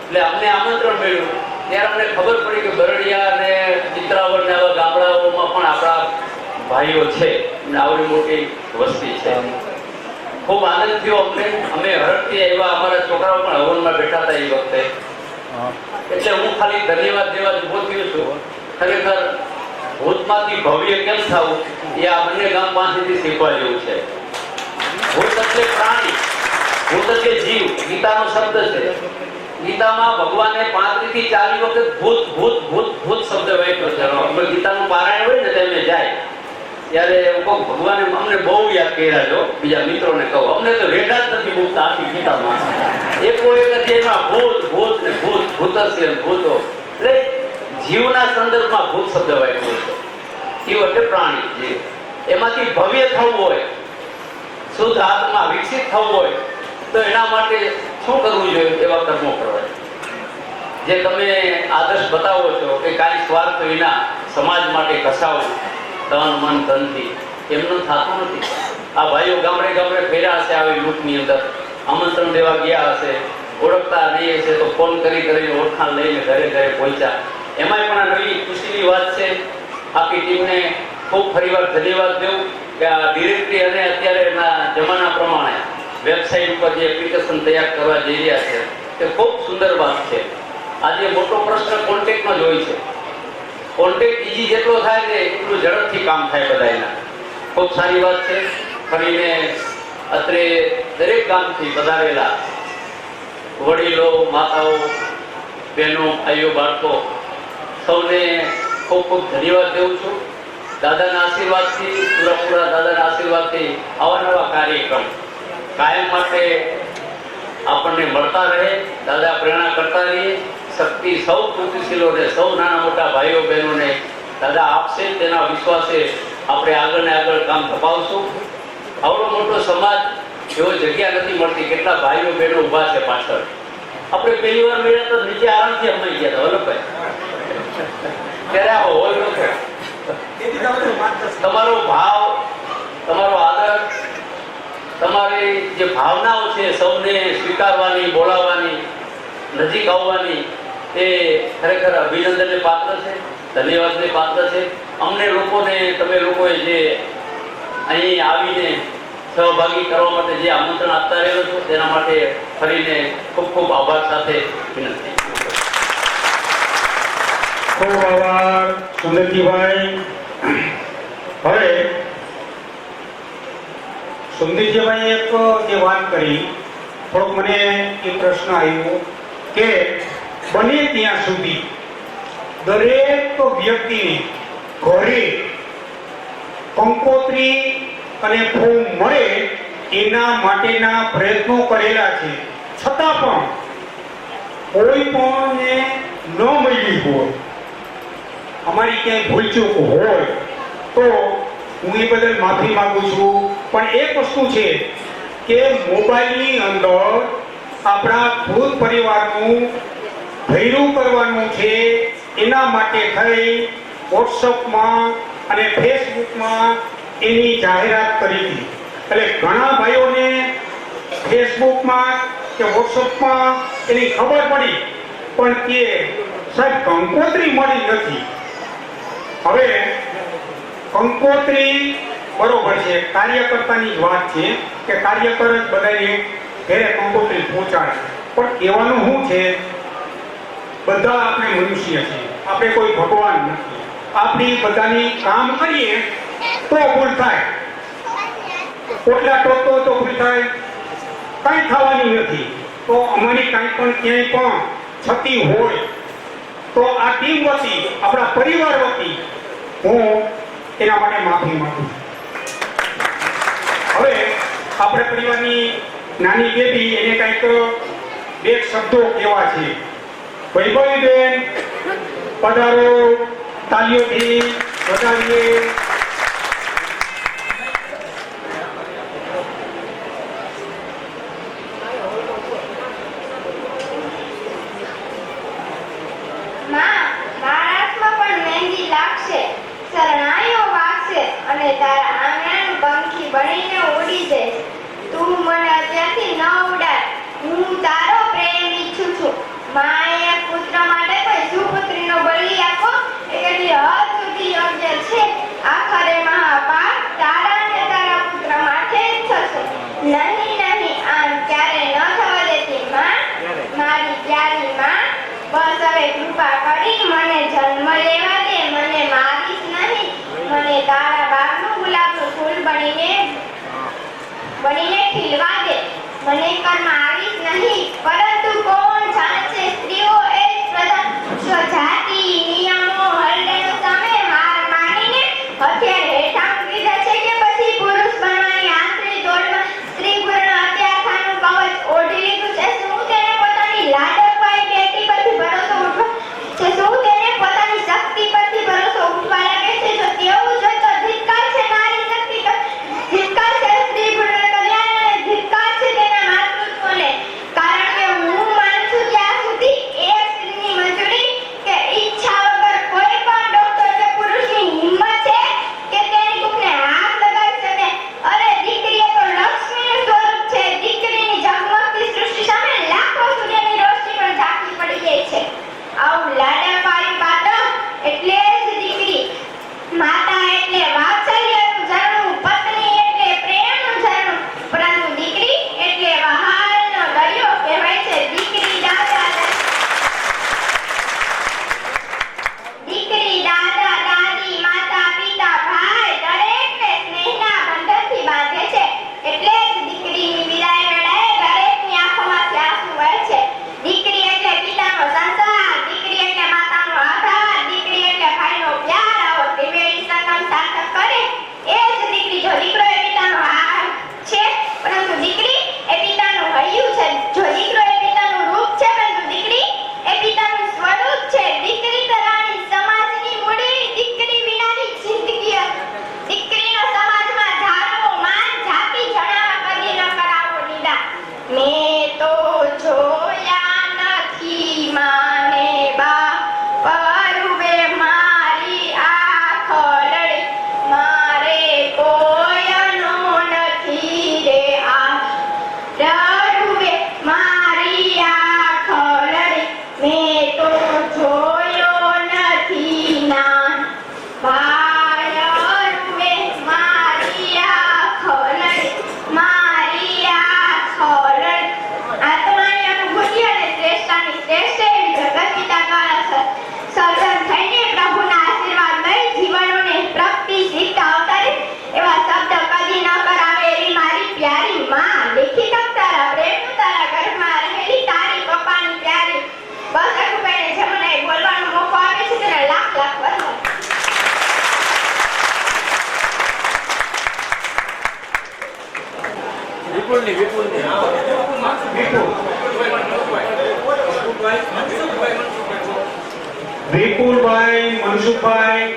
એટલે અમને આમંત્રણ મળ્યું. ત્યારે અમને ખબર પડી કે બરડિયા અને ચિત્રાવળ ને આવા ગામડાઓમાં પણ આપણા ભાઈઓ છે, આવડી મોટી વસ્તી છે. ખૂબ આનંદ થયો અમને. અમે હરખથી આવ્યા, અમારા છોકરાઓ પણ હવનમાં બેઠા હતા એ વખતે. એટલે હું ખાલી ધન્યવાદ દેવા જ ઉભો થયો છું. ખરેખર ભૂતમાંથી ભવ્ય કેમ થવું એ આ બંને ગામ પાસેથી શીખવા જેવું છે. ભૂત એટલે પ્રાણી, ભૂત એટલે જીવ. ગીતાનો શબ્દ છે. ગીતામાં ભગવાને 35 થી 40 વખત ભૂત ભૂત ભૂત ભૂત શબ્દ વાપર્યો છે. આપણે ગીતાનું પારાયણ હોય ને તેમને જાય ત્યારે હું કહું ભગવાને અમને બહુ યાદ કર્યા છો. બીજા મિત્રોને કહું અમને તો રેડા જ નથી મૂકતા આખી ગીતામાં. એકો એક અધ્યાયમાં ભૂત ભૂત ને ભૂત ભૂતસ્ય ભૂતો. એટલે જીવના સંદર્ભમાં ભૂત શબ્દ વાપર્યો છે. જીવ એટલે પ્રાણી, જીવ. એમાંથી ભવ્ય થવું હોય, શુદ્ધ આત્મા વિકસિત થવું હોય તો એના માટે શું કરવું જોઈએ? એવા કર્મો કરવા. જે તમે આદર્શ બતાવો છો કે કાંઈ સ્વાર્થ વિના સમાજ માટે ઘસાવું તન મન ધનથી, એમનું થતું નથી. આ ભાઈઓ ગામડે ગામડે ફેર્યા હશે, આવી લૂંટની અંદર આમંત્રણ દેવા ગયા હશે, ઓળખતા નહીં હશે તો ફોન કરીને ઓળખાણ લઈને ઘરે ઘરે પહોંચ્યા. એમાંય પણ આ નવી ખુશીની વાત છે. આખી ટીમને ખૂબ ફરીવાર ધન્યવાદ દઉં કે આ ડિરેક્ટરી અને અત્યારેના જમાના પ્રમાણે વેબસાઇટ ઉપર જે એપ્લિકેશન તૈયાર કરવા જઈ રહ્યા છે તે ખૂબ સુંદર વાત છે. આજે મોટો પ્રશ્ન કોન્ટેક્ટનો જ હોય છે. કોન્ટેક્ટ ઈઝી જેટલો થાય ને એટલું ઝડપથી કામ થાય બધાના. ખૂબ સારી વાત છે. ફરીને અત્રે દરેક ગામથી પધારેલા વડીલો, માતાઓ, બહેનો, ભાઈઓ, બાળકો સૌને ખૂબ ખૂબ ધન્યવાદ દેઉં છું. દાદાના આશીર્વાદથી, પૂરા દાદાના આશીર્વાદથી આવા નવા કાર્યક્રમ કાયમ માટે આપણને મળતા રહે. દાદા પ્રેરણા કરતા રહીએ. શક્તિ સૌ કૃતિશીલોને, સૌ નાના મોટા ભાઈઓ બહેનોને દાદા આપશે. તેના વિશ્વાસે આપણે આગળ ને આગળ કામ ધપાવશું. આવડો મોટો સમાજ, એવો જગ્યા નથી મળતી. કેટલા ભાઈઓ બહેનો ઊભા છે પાછળ. આપણે પહેલી વાર મળ્યા તો નીચે આરામથી અમાઈ ગયા હતા વલ્લભભાઈ. ત્યારે આ હોલ નતો. તમારો ભાવ, તમારો આદર, તમારી જે ભાવનાઓ છે સૌને સ્વીકારવાની, બોલાવવાની, નજીક આવવાની, એ ખરેખર અભિનંદનને પાત્ર છે, ધન્યવાદને પાત્ર છે. અમને લોકોને, તમે લોકોએ જે અહીં આવીને સહભાગી કરવા માટે જે આમંત્રણ આપતા રહેલો છો તેના માટે ફરીને ખૂબ ખૂબ આભાર સાથે વિનંતી. ખૂબ આભાર સુંદરજીભાઈ. હવે સુંદરજીભાઈ એક જે વાત કરી, થોડોક મને એ પ્રશ્ન આવ્યો કે બને ત્યાં સુધી દરેક વ્યક્તિને ઘરે કંકોત્રી અને ફૂલ મળે એના માટેના પ્રયત્નો કરેલા છે. છતાં પણ કોઈ પણને ન મળી હોય, અમારી ક્યાંય ભૂલચૂક હોય તો હું એ બદલ માફી માંગુ છું. પણ એક વસ્તુ છે કે મોબાઈલની અંદર આપણા ખુદ પરિવારનું ભૈરું કરવાનું છે. એના માટે થઈ વોટ્સઅપમાં અને ફેસબુકમાં એની જાહેરાત કરી હતી. એટલે ઘણા ભાઈઓને ફેસબુકમાં કે વોટ્સઅપમાં એની ખબર પડી પણ કે સાહેબ કંકોત્રી મળી નથી. હવે કંકોત્રી બરોબર છે, કાર્યકર્તાની જ વાત છે કે કાર્યકર જ બધાને ઘરે કંકોત્રી પહોંચાડે. પણ કહેવાનું શું છે, બધા આપણે મનુષ્ય છીએ, આપણે કોઈ ભગવાન નથી. આપણી બધાની કામ કરીએ તો ભૂલ થાય, પોટલા ટોકતો તો ભૂલ થાય, કાંઈ થવાની નથી. તો અમારી કાંઈ પણ ક્યાંય પણ છતી હોય તો આ ટીમ વતી, આપણા પરિવાર વતી હું એના માટે માફી માંગુ છું. હવે આપણે પરિવારની નાની બેબી એને કંઈક બે શબ્દો કહેવા છે. વૈભવીબેન પધારો, તાલીઓથી વધાવીએ. અને તારા આંગણાનું પંખી બનીને ઉડી જઈશ. તું મને અત્યારથી ન ઉડાડ. હું તારો પ્રેમ ઈચ્છું છું. માએ પુત્ર માટે કોઈ સુપુત્રીનો બલિ આપવો એ કેટલી હદ સુધી યોગ્ય છે. આખરે મહાપાપ તારા અને તારા પુત્ર માટે જ થશે. નહીં બનીને ખીલવા દે. મને કર્મ આવીશ નહીં, પરંતુ કોણ જાણે છે સ્ત્રીઓ એ જ પ્રધાન સ્વજાતિ નિયમો હરડેનો સામે હાર માનીને હથિયાર હેઠા મૂકી દે છે કે પછી પુરુષ બનવાની આંતરિક દોડમાં સ્ત્રી પૂર્ણ અત્યાચારનું કવચ ઓઢી લીધું છે. શું તેને પોતાની લાડકવાઈ બેટી પરથી ભરોસો ઉઠવા છે? શું તેને પોતાની શક્તિ પરથી ભરોસો ઉઠવા લાગે છે? જો તેવું જ હોય તો ધિક્કાર છે નારી શક્તિ પર, ધિક્કાર છે સ્ત્રી પૂર્ણ કલ્યાણ અને ધિક્કાર છે તેના માતૃત્વને. કારણ કે હું માનું છું ત્યાં સુધી એક સ્ત્રીની મંજૂરી કે ઈચ્છા વગર કોઈ પણ ડોક્ટર કે પુરુષની હિંમત છે કે તેની કુખને હાથ લગાવી શકે. અરે દીકરી એ તો લક્ષ્મીનું સ્વરૂપ છે. દીકરીની ઝગમગતી સૃષ્ટિ સામે લાખો સૂર્યની રોશની પણ ઝાંખી પડી જાય છે. આવું લાડકવાળી પાત્ર એટલે જ દીકરી. માતા એટલે વાત્સલ્યનું ઝરણું, પત્ની એટલે પ્રેમનું ઝરણું, પરંતુ દીકરી એટલે વહાલનો દરિયો કહેવાય છે. દીકરી દાદા દાદી માતા પિતા ભાઈ દરેકને સ્નેહના બંધનથી બાંધે છે. એટલે જ દીકરીની વિદાય વેળાએ દરેકની આંખોમાંથી આંસુ વહે છે. દીકરી એટલે પિતાનો સંસાર, દીકરી એટલે માતાનો આધાર, દીકરી એટલે ભાઈનો પ્યાર. આવો ત્રિવેણી સંગમ સાર્થક કરે એ જ દીકરી. જો દીકરો એ પિતાનો હાર છે, પરંતુ દીકરી એ પિતાનું હૈયું છે. જો દીકરો એ પિતાનું રૂપ છે, પરંતુ દીકરી એ પિતાનું સ્વરૂપ છે. દીકરી તો રાણી સમાજની મૂડી, દીકરી વિનાની જિંદગી. દીકરીનો સમાજમાં ધારવો માન, જાતિ જણાવવા કદી ન કરાવો નિદાન. મેં તો જોયા નથી માને બા પરુવે મારી આંખ લડી, મારે કોયનો નથી રે આ ડરુવે મારી આંખ લડી. મેં તો જોયો નથી નાન ભાયરુવે મારી આંખ લડી, મારી આંખ લડી. આત્માની અનુભૂતિ અને શ્રેષ્ઠતાની શ્રેષ્ઠ એવી જગત પિતા દ્વારા સર્જન થઈને પ્રભુના આશીર્વાદ લઈ જીવનોને પ્રગતિ શીખતા અવતારે એવા શબ્દ કદી ન કરાવે એવી મારી પ્યારી માં. લેખી તક તારા પ્રેમનું તારા ગર્ભમાં રહેલી તારી પપ્પાની પ્યારી. બસ અકુભાઈને જે મને બોલવાનો મોકો આપે છે તેને લાખ લાખ વંદન. વિપુલભાઈ મનસુખભાઈ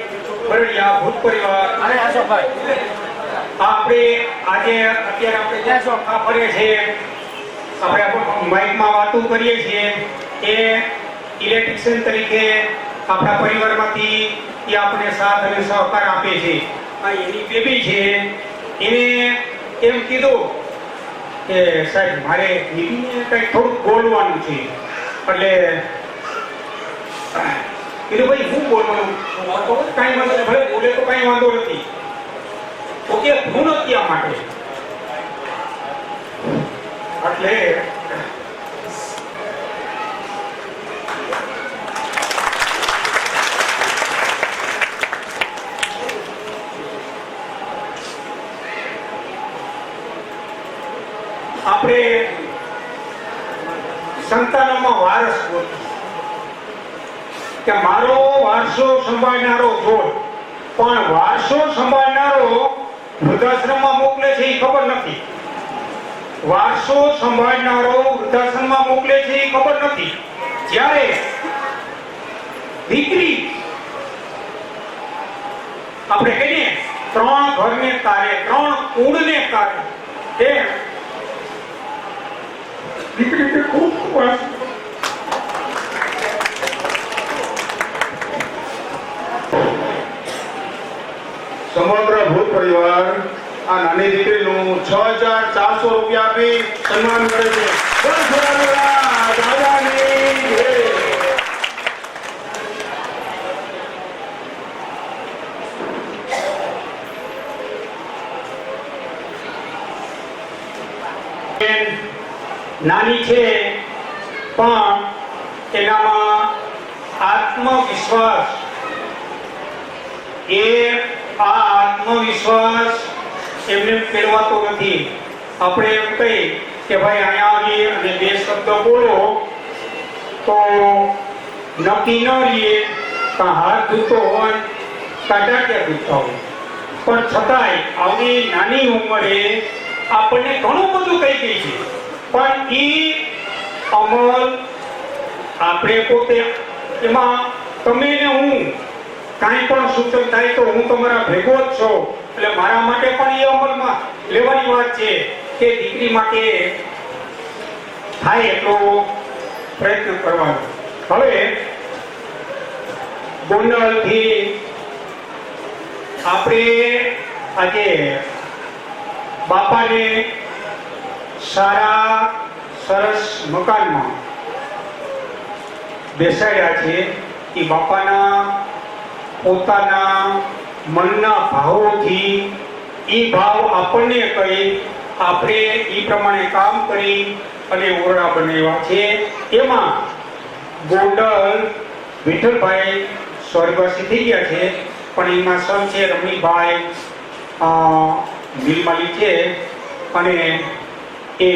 બરડિયા ભૂત પરિવાર. આપણે આજે અત્યારે આપણે જ્યાં ચોખા ફરીએ છીએ, આપણે માઇકમાં વાતો કરીએ છીએ એ ઇલેક્ટ્રિશિયન તરીકે આપણા પરિવારમાંથી એ આપણે સાથ અને સહકાર આપે છે. આ એની બેબી છે, એને એમ કીધું કે સાહેબ મારે દીદીને કંઈક થોડુંક બોલવાનું છે. એટલે કીધું ભાઈ હું બોલવાનું? કાંઈ વાંધો નહીં, ભલે બોલે તો કાંઈ વાંધો નથી. તો કે હું નથી આ માટે. એટલે આપણે સંતાનોમાં વારસ બોલીએ કે મારો વારસો સંભાળનારો છોડ, પણ વારસો સંભાળનારો વૃદ્ધાશ્રમમાં મોકલે છે એ ખબર નથી. વારસો સંભાળનારો વૃદ્ધાશ્રમમાં મોકલે છે એ ખબર નથી. જ્યારે દીકરી આપણે કહીએ 3 ઘરને તારે, 3 કુળને તારે, એ દીકરીને ખૂબ વાસ. સમગ્ર ભૂત પરિવાર આ નાની દીકરીનું 6400 રૂપિયા આપી સન્માન કરે છે. બોલ ભોળા દાદાની જય. નાની છે પણ એનામાં આત્મવિશ્વાસ, એ આ આત્મવિશ્વાસ એમને ફેરવાતો નથી. આપણે એમ કહી કે ભાઈ અહીંયા આવી અને 2 શબ્દ બોલો તો નક્કી ન રહીએ કાં હાથ ધૂતો હોય કાં ટાંટિયા ધૂતા હોય, પણ છતાંય આવી નાની ઉંમરે આપણને ઘણું બધું કહી ગઈ છે, પણ એ અમલ આપણે પોતે એમાં તમે ને હું કાંઈ પણ સૂચન થાય તો હું તમારા ભેગો જ છો, એટલે મારા માટે પણ એ અમલમાં લેવાની વાત છે કે દીકરી માટે થાય એટલો પ્રયત્ન કરવાનો. હવે ગોંડલથી આપણે આજે બાપાને સારા સરસ મકાનમાં બેસાડ્યા છે. એ બાપાના પોતાના મનના ભાવોથી એ ભાવ આપણને કહી આપણે એ પ્રમાણે કામ કરી અને ઓરડા બનાવ્યા છે. એમાં ગોંડલ વિઠ્ઠલભાઈ સ્વર્ગવાસી થઈ ગયા છે, પણ એમાં સન છે રમણીભાઈ મિલમાલી છે, અને એ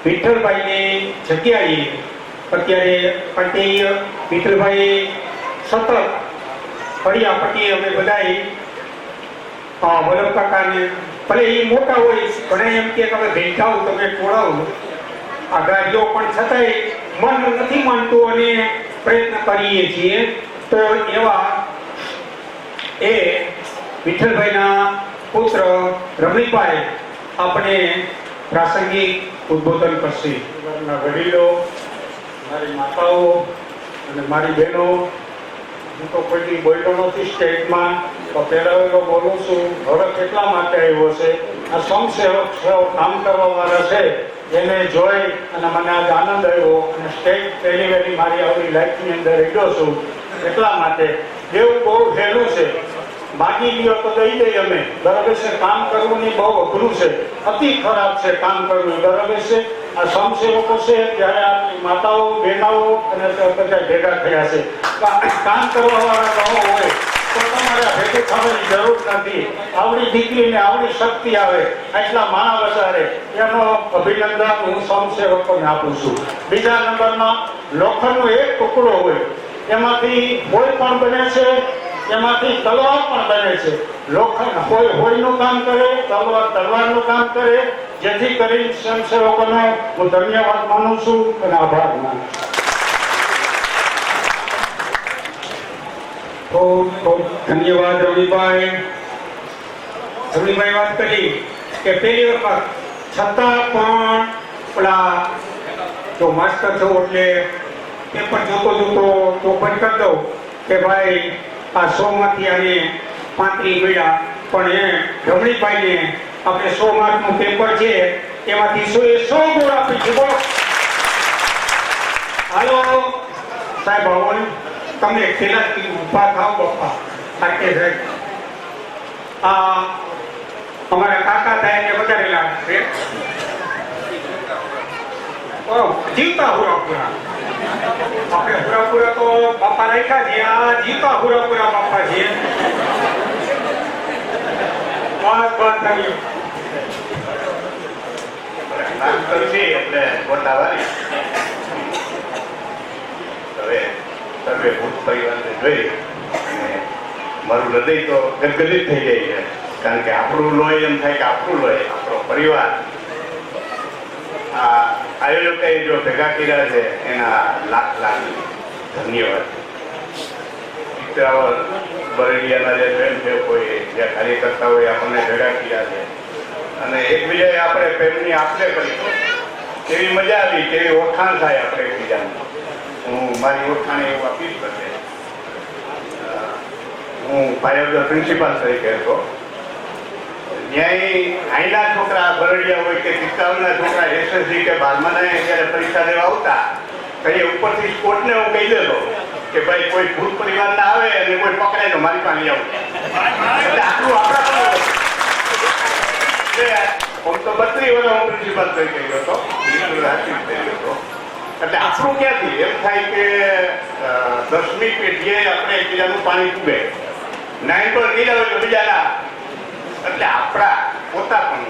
વિઠ્ઠલભાઈની જગ્યાએ અત્યારે વિઠ્ઠલભાઈ સતત ફળિયાપટ્ટી અમે બધાએ વલ્લભ કાકાને ભલે એ મોટા હોય ઘણા એમ કે તમે ભેટાવો તમે ટોળાવો આગાડીઓ, પણ છતાંય મન નથી માનતું અને પ્રયત્ન કરીએ છીએ. તો એવા એ વિઠ્ઠલભાઈના પુત્ર રમણીભાઈ આપણે પ્રાસંગિક ઉદ્બોધન કરશે. વડીલો, મારી માતાઓ અને મારી બહેનો, હું તો કોઈ બોલ્યો નથી સ્ટેટમાં, તો પહેલા બોલું છું. હવે કેટલા માટે આવ્યો છે આ સ્વયંસેવક કામ કરવાવાળા છે એને જોઈ અને મને આજ આનંદ આવ્યો અને સ્ટેટ પહેલી વહેલી મારી આવી લાઈફની અંદર રહ્યો છું. એટલા માટે દેવું બહુ સહેલું છે, માગી લ્યો તો દઈ દઈએ અમે, બરાબર છે. કામ કરવું બહુ અઘરું છે, અતિ ખરાબ છે કામ કરવું, બરાબર છે. આ સ્વયંસેવકો છે ત્યારે આપણી માતાઓ બહેનાઓ અને બધા ભેગા થયા છે. કામ કરવા વાળા ન હોય તો તમારે ભેગું થવાની જરૂર નથી. આવડી દીકરીને આવડી શક્તિ આવે એટલા માણા વસારે એનો અભિનંદન હું સ્વયંસેવકોને આપું છું. બીજા નંબરમાં લોખંડનો એક ટુકડો હોય એમાંથી હોય પણ બને છે, એમાંથી તલવાર પણ બને છે. લોખંડ હોયનું કામ કરે, તલવાર તલવારનું કામ કરે, જેથી કરી સ્વયંસેવકોને હું ધન્યવાદ માનું છું અને આભાર માનું છું. ખૂબ ખૂબ ધન્યવાદ રવિભાઈ. રવિભાઈ વાત કરી કે પહેલી વખત છતાં પણ પેલા જો માસ્ટર છો એટલે પેપર જોતો ચોખવટ કરી દઉં કે ભાઈ આ 100 માંથી આને 35 મળ્યા, પણ એ રમણીભાઈને આપણે 100 માર્કનું પેપર છે એમાંથી 100 ગુણ આપી છે. બોલો હાલો સાહેબ, આવો તમને પેલા જ ઉભા થાવ બાપા. સાકે સાહેબ આ અમારા કાકા થાય ને વધારેલા છે જીવતા હુરાપુરા. આપણે હુરાપુરા તો બાપા રાખ્યા છે, આ જીવતા હુરાપુરા બાપા છે. બસ થયું એટલે મોટા વાળી હવે સર્વે ભૂત પરિવારને જોઈ અને મારું હૃદય તો ગદગદિત થઈ જાય છે, કારણ કે આપણું લોહી એમ થાય કે આપણું લોહી, આપણો પરિવાર. આ આયોજકોએ જો ભેગા કર્યા છે એના લાખ લાખ ધન્યવાદ. ચિત્રાવર બરડિયાના જે સ્વયંસેવકોએ જે કાર્યકર્તાઓએ આપણને ભેગા કર્યા છે અને એકબીજાએ આપણે પ્રેમની આપલે કરી, કેવી મજા આવી, કેવી ઓળખાણ થાય આપણે એકબીજાની. હું મારી ઓળખાણ એવું આપીશ પડે. હું પાયોદર પ્રિન્સિપાલ તરીકે હતો. ન્યાય આઈના છોકરા બરડિયા હોય કે ચિત્તાવરના છોકરા એસએસસી કે 12માના જ્યારે પરીક્ષા દેવા આવતા કઈ ઉપરથી સ્પોર્ટને હું કહી દેતો કે ભાઈ કોઈ ભૂત પરિવાર ના આવે અને કોઈ પકડાય તો મારી પાસે આવું. એટલે આટલું આપણા હું તો 32 વર્ષ હું પ્રિન્સિપાલ તરીકે ગયો હતો, એટલે આપણું ક્યાંથી એમ થાય કે 10મી પેઢીએ આપણે એકબીજાનું પાણી પીવે, 9 પર ગીરા હોય તો બીજાના, એટલે આપણા પોતા પણ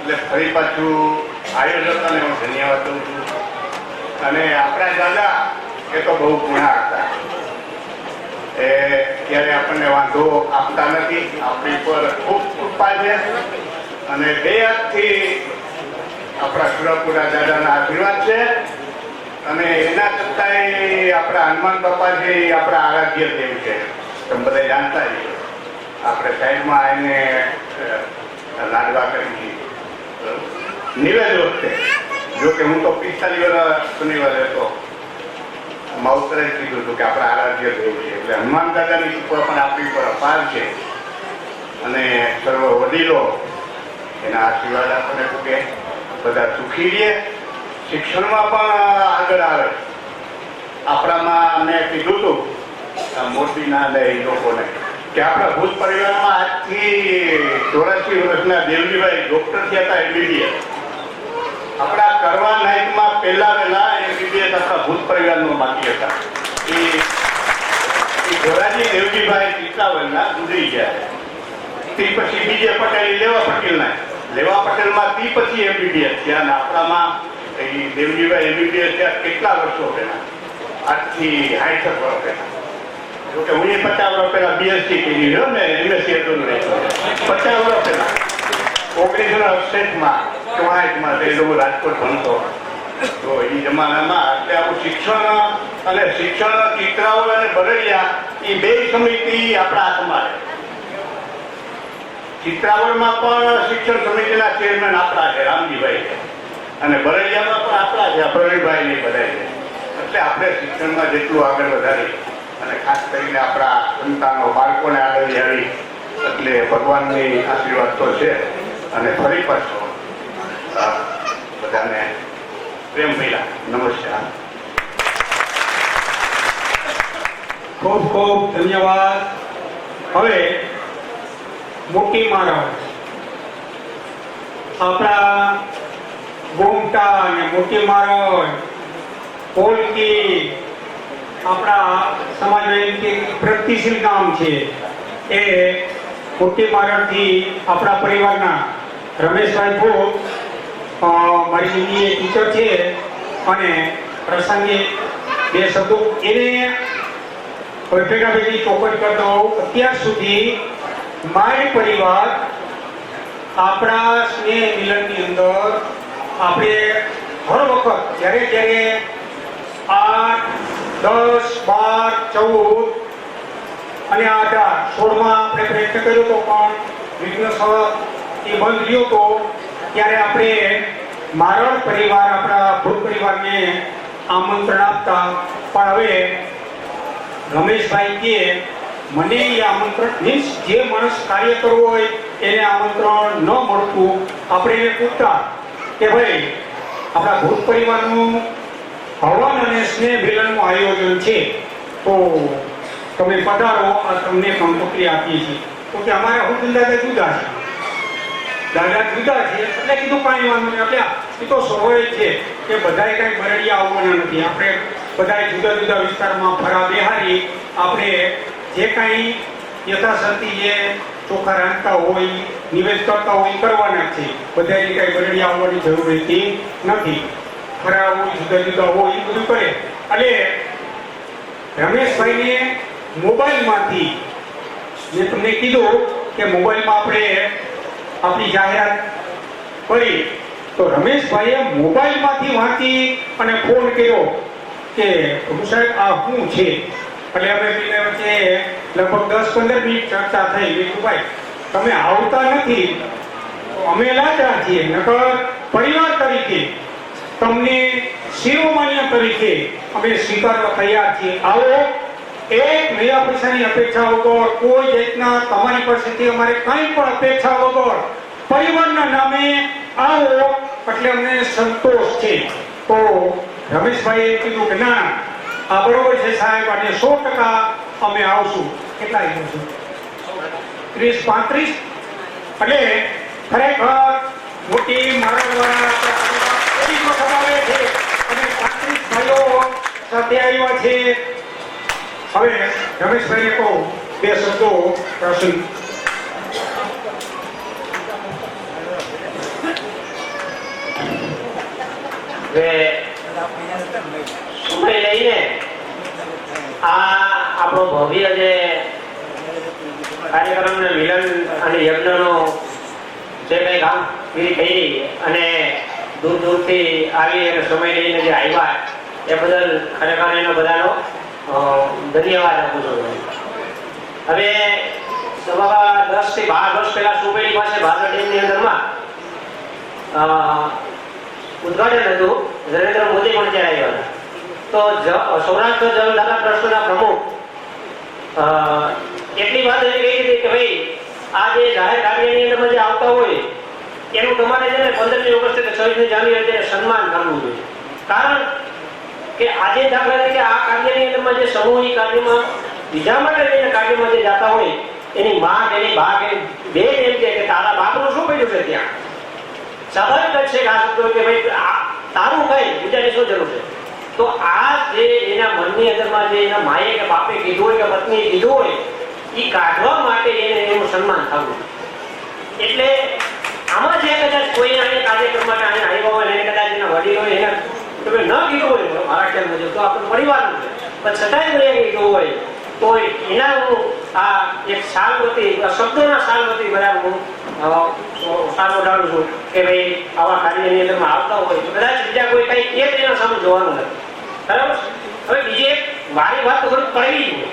એટલે ફરી પાછું આયોજકોને હું ધન્યવાદ દઉં છું. અને આપણા દાદા એ તો બહુ ગુણા હતા. એ ક્યારે આપણને વાંધો આપતા નથી, આપણી પર ખૂબ કૃપા છે. અને બે હાથથી આપણા સુરપુરા દાદાના આશીર્વાદ છે. અને એના છતાંય આપણા હનુમાન બાપા છે એ આપણા આરાધ્ય દેવ છે. તમે બધા જાણતા જ છો. આપણે સાઈડમાં એને લાડવા કરી નિવેદ વખતે, જો કે હું તો 45 વર્ષ શનિવાર હતો, માવતરે કીધું હતું કે આપણા આરાધ્ય દેવ છે. એટલે હનુમાન દાદાની કૃપા પણ આપણી પર અપાર છે. અને સર્વ વડીલો એના આશીર્વાદ આપણને કે બધા સુખી રહે, શિક્ષણમાં પણ આગળ આવે. આપણામાં મેં કીધું હતું મોરબીના એ લોકોને કે આપણા ભૂત પરિવારમાં આજથી 84 વર્ષના દેવજીભાઈ ડોક્ટર થયા હતા, MBBS. આપણા કરવા નાયકમાં પહેલા MBBS આપણા ભૂત પરિવારમાં બાકી હતા. એ ધોરાજી દેવજીભાઈ ચિત્રાવરના ગુજરી ગયા. તે પછી બીજે પટેલ લેવા પટેલમાં તે પછી MBBS થયા. અને આપણામાં એ દેવજીભાઈ MBBS થયા કેટલા વર્ષો પહેલા? આજથી 60 વર્ષ પહેલા. જોકે હું 50 વર્ષ પહેલા BSc કરી રહ્યો ને MSc હતું 50 વર્ષ પહેલા 1968માં 64માં તે લોકો રાજકોટ ભણતો. તો એ જમાનામાં એટલે આવું શિક્ષણ અને શિક્ષણ ચિત્રાવળ અને બરડિયા એ બે સમિતિ આપણા હાથમાં છે. ચિત્રાવળમાં પણ શિક્ષણ સમિતિના ચેરમેન આપણા છે, રામજીભાઈ છે. અને બરડિયામાં પણ આપણા છે, પ્રવીણભાઈ ને બધા છે. એટલે આપણે શિક્ષણમાં જેટલું આગળ વધારી અને ખાસ કરીને આપણા સંતાનો બાળકોને આગળ આવી એટલે ભગવાનની આશીર્વાદ તો છે. અને ફરી પાછો બધાને પ્રેમ ભર્યા નમસ્કાર. ખૂબ ખૂબ ધન્યવાદ. હવે મોટી મારવ આપણા ગોમટા અને મોટી મારવ પોલકી આપણા સમાજમાં પ્રગતિશીલ કામ છે. એ મોટી મારવથી આપણા પરિવારના રમેશભાઈ ભોગ મારી દીદી ટીચર છે અને પ્રસંગે બે શબ્દો એને ભેગા ભેગી ચોખવટ કરતો. અત્યાર સુધી મારી પરિવાર આપણા સ્નેહ મિલનની અંદર આપણે હર વખત જ્યારે 8, 10, 12, 14 અને 16માં આપણે પ્રયત્ન કર્યો હતો પણ વિઘ્નસર એ બંધ રહ્યો હતો. ત્યારે આપણે મારણ પરિવાર આપણા ભૂત પરિવારને આમંત્રણ આપતા. પણ હવે રમેશભાઈ કે મને એ આમંત્રણ મીન્સ જે માણસ કાર્ય કરવું હોય એને આમંત્રણ ન મળતું. આપણે એને પૂછતા કે ભાઈ આપણા ભૂત પરિવારનું હવન અને સ્નેહ મિલનનું આયોજન છે તો તમે પધારો, તમને કંકોત્રી આપીએ છીએ. તો કે અમારા હુકમ દાદા જુદા છે, એટલે કીધું કાંઈ વાંધો નહીં. એટલે એ તો સ્વાભાવિક છે કે બધાએ કાંઈ બરડિયા આવવાના નથી. આપણે બધાએ જુદા જુદા વિસ્તારમાં ફરા બેહારી આપણે જે કાંઈ યથાશક્તિ જે ચોખા રાંધતા હોય, નિવેદ કરતા હોય કરવાના છે. બધાએ કાંઈ બરડિયા આવવાની જરૂર રહેતી નથી. ફરા હોય, જુદા જુદા હોય એ બધું કરે. એટલે રમેશભાઈને મોબાઈલમાંથી મેં તમને કીધું કે મોબાઈલમાં આપણે આપણી જાહેરાત કરી તો રમેશભાઈએ મોબાઈલમાંથી વાંચી અને ફોન કર્યો કે સાહેબ આ શું છે. એટલે અમે પેલા વચ્ચે લગભગ 10-15 મિનિટ ચર્ચા થઈ. બીજું ભાઈ તમે આવતા નથી તો અમે લાચાર છીએ, નકર પરિવાર તરીકે તમને શિરોમાન્ય તરીકે અમે સ્વીકારવા તૈયાર છીએ. આવો, એક નયા પૈસાની અપેક્ષા વગર, કોઈ જાતના તમારી પાસેથી અમારે કંઈ પણ અપેક્ષા વગર પરિવારના નામે આવો એટલે અમને સંતોષ છે. તો રમેશભાઈએ કીધું કે ના આ બરોબર છે સાહેબ, અને 100% અમે આવશું. કેટલા આવશું? 30-35. એટલે ખરેખર મોટી મારવાળા એવી વખત આવે છે અને 35 ભાઈઓ સાથે આવ્યા છે. હવે રમેશભાઈને કહું બે શબ્દો પ્રસંગ. કે સમય લઈને આ આપણો ભવ્ય જે કાર્યક્રમને મિલન અને યજ્ઞનો જે કંઈ કામગીરી કરી અને દૂર દૂરથી આવી અને સમય લઈને જે આવ્યા એ બદલ ખરેખર એનો બધાનો ધન્યવાદ આપું છું. હવે 10 થી 12 વર્ષ પહેલા સુપેડી પાસે ભાદર ડેમની અંદરમાં ઉદ્ઘાટન હતું. નરેન્દ્ર મોદી પણ ત્યારે આવ્યા હતા. તો સૌરાષ્ટ્ર જલધારા ટ્રસ્ટના પ્રમુખ એટલી વાત એવી કહી હતી કે ભાઈ આ જે જાહેર કાર્યની અંદર જે આવતા હોય એનું તમારે છે ને 15મી ઓગસ્ટે કે 26મી જાન્યુઆરીએ સન્માન કરવું જોઈએ. કારણ કે આજે દાખલા તરીકે આ કાર્યની અંદરમાં જે સમૂહિક કાર્યમાં બીજા માટે લઈને કાર્યમાં જે જતા હોય એની માં એની બા કે બેન એમ કે તારા બાપનું શું પડ્યું છે ત્યાં. સ્વાભાવિક જ છે કે આ શબ્દો કે ભાઈ તારું કઈ બીજાની શું જરૂર છે. તો આ જે એના મનની અંદરમાં જે એના માએ કે બાપે કીધું હોય કે પત્નીએ કીધું હોય એ કાઢવા માટે એને એનું સન્માન થવું. એટલે આમાં જે કદાચ કોઈ કાર્યક્રમ માટે આવ્યા હોય એને કદાચ એના વડીલો એને તમે ન કીધું હોય મારા ખ્યાલ મુજબ તો આપણું પરિવારનું છે પણ છતાંય મને કીધું હોય તો એના હું આ એક સાલવતી શબ્દોના સાલવતી બરાબર હું સારો ડાળું છું કે ભાઈ આવા કાર્યની અંદરમાં આવતા હોય તો કદાચ બીજા કોઈ કઈ એક એના સામે જોવાનું નથી. બરાબર. હવે બીજી એક મારી વાત તો થોડી કડવી હોય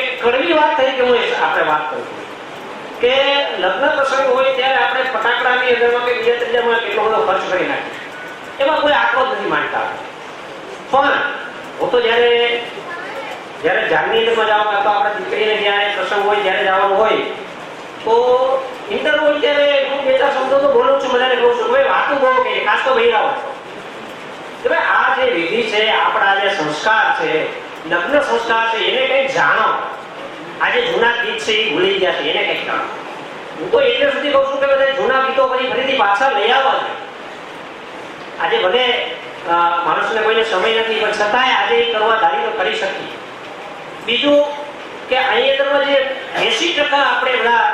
એક કડવી વાત તરીકે હું આપણે વાત કરું કે લગ્ન પ્રસંગ હોય ત્યારે આપણે ફટાકડાની અંદરમાં કે બીજા ત્રીજામાં કેટલો બધો ખર્ચ કરી નાખીએ એમાં કોઈ આટલો નથી માનતા. પણ હું તો જ્યારે જાનની અંદરમાં જવા તો આપણે દીકરીને જ્યારે પ્રસંગ હોય જ્યારે જવાનું હોય તો ઇન્ટર હોય ત્યારે હું બે ચાર શબ્દો તો બોલું છું બધાને કહું છું ભાઈ વાતું બહુ કે ખાસ તો બહેરા હોય કે ભાઈ આ જે વિધિ છે આપણા જે સંસ્કાર છે લગ્ન સંસ્કાર છે એને કંઈક જાણો. આજે જૂના ગીત છે એ ભૂલી ગયા છે એને કંઈક જાણો. હું તો એટલે સુધી કહું છું કે બધા જૂના ગીતો ફરીથી પાછા લઈ આવવા છે. આજે ભલે માણસને કોઈને સમય નથી પણ છતાંય આજે એ કરવા ધારી તો કરી શકીએ. બીજું કે અહીં અંદરમાં જે 80% આપણે બધા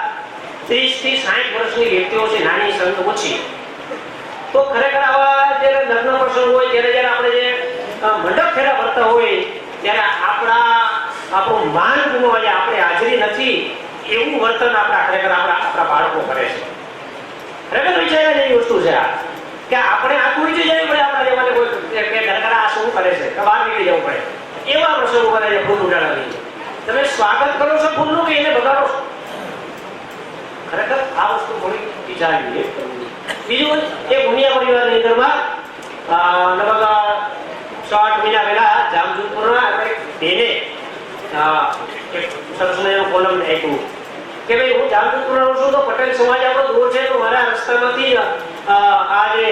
30 થી 60 વર્ષની વ્યક્તિઓ છે નાની સંત ઓછી તો ખરેખર આવા જે લગ્ન પ્રસંગ હોય ત્યારે આપણે જે મંડપ ફેરા ભરતા હોય ત્યારે આપણું માન ગુમાવે આપણે હાજરી નથી એવું વર્તન આપણા બાળકો કરે છે. ખરેખર વિચારવા જેવી વસ્તુ છે આ કે આપણે આખું વિચારી જવું પડે આપણા જેવાને કોઈ કે ઘરકરા આ શું કરે છે કે બહાર નીકળી જવું પડે એવા પ્રસંગો કરે છે. ફૂલ ઉડાડવાની તમે સ્વાગત કરો છો ફૂલનું કે એને બગાડો છો. ખરેખર આ વસ્તુ થોડી વિચારવી જોઈએ. બીજું એ ભૂમિયા પરિવારની અંદરમાં લગભગ 6-8 મહિના પહેલા જામજોધપુરના બેને એક સરસ મજાનું કોલમ આપ્યું કે ભાઈ હું જામજોધપુર રહું છું તો પટેલ સમાજ આપણો દૂર છે તો મારા રસ્તામાંથી આ જે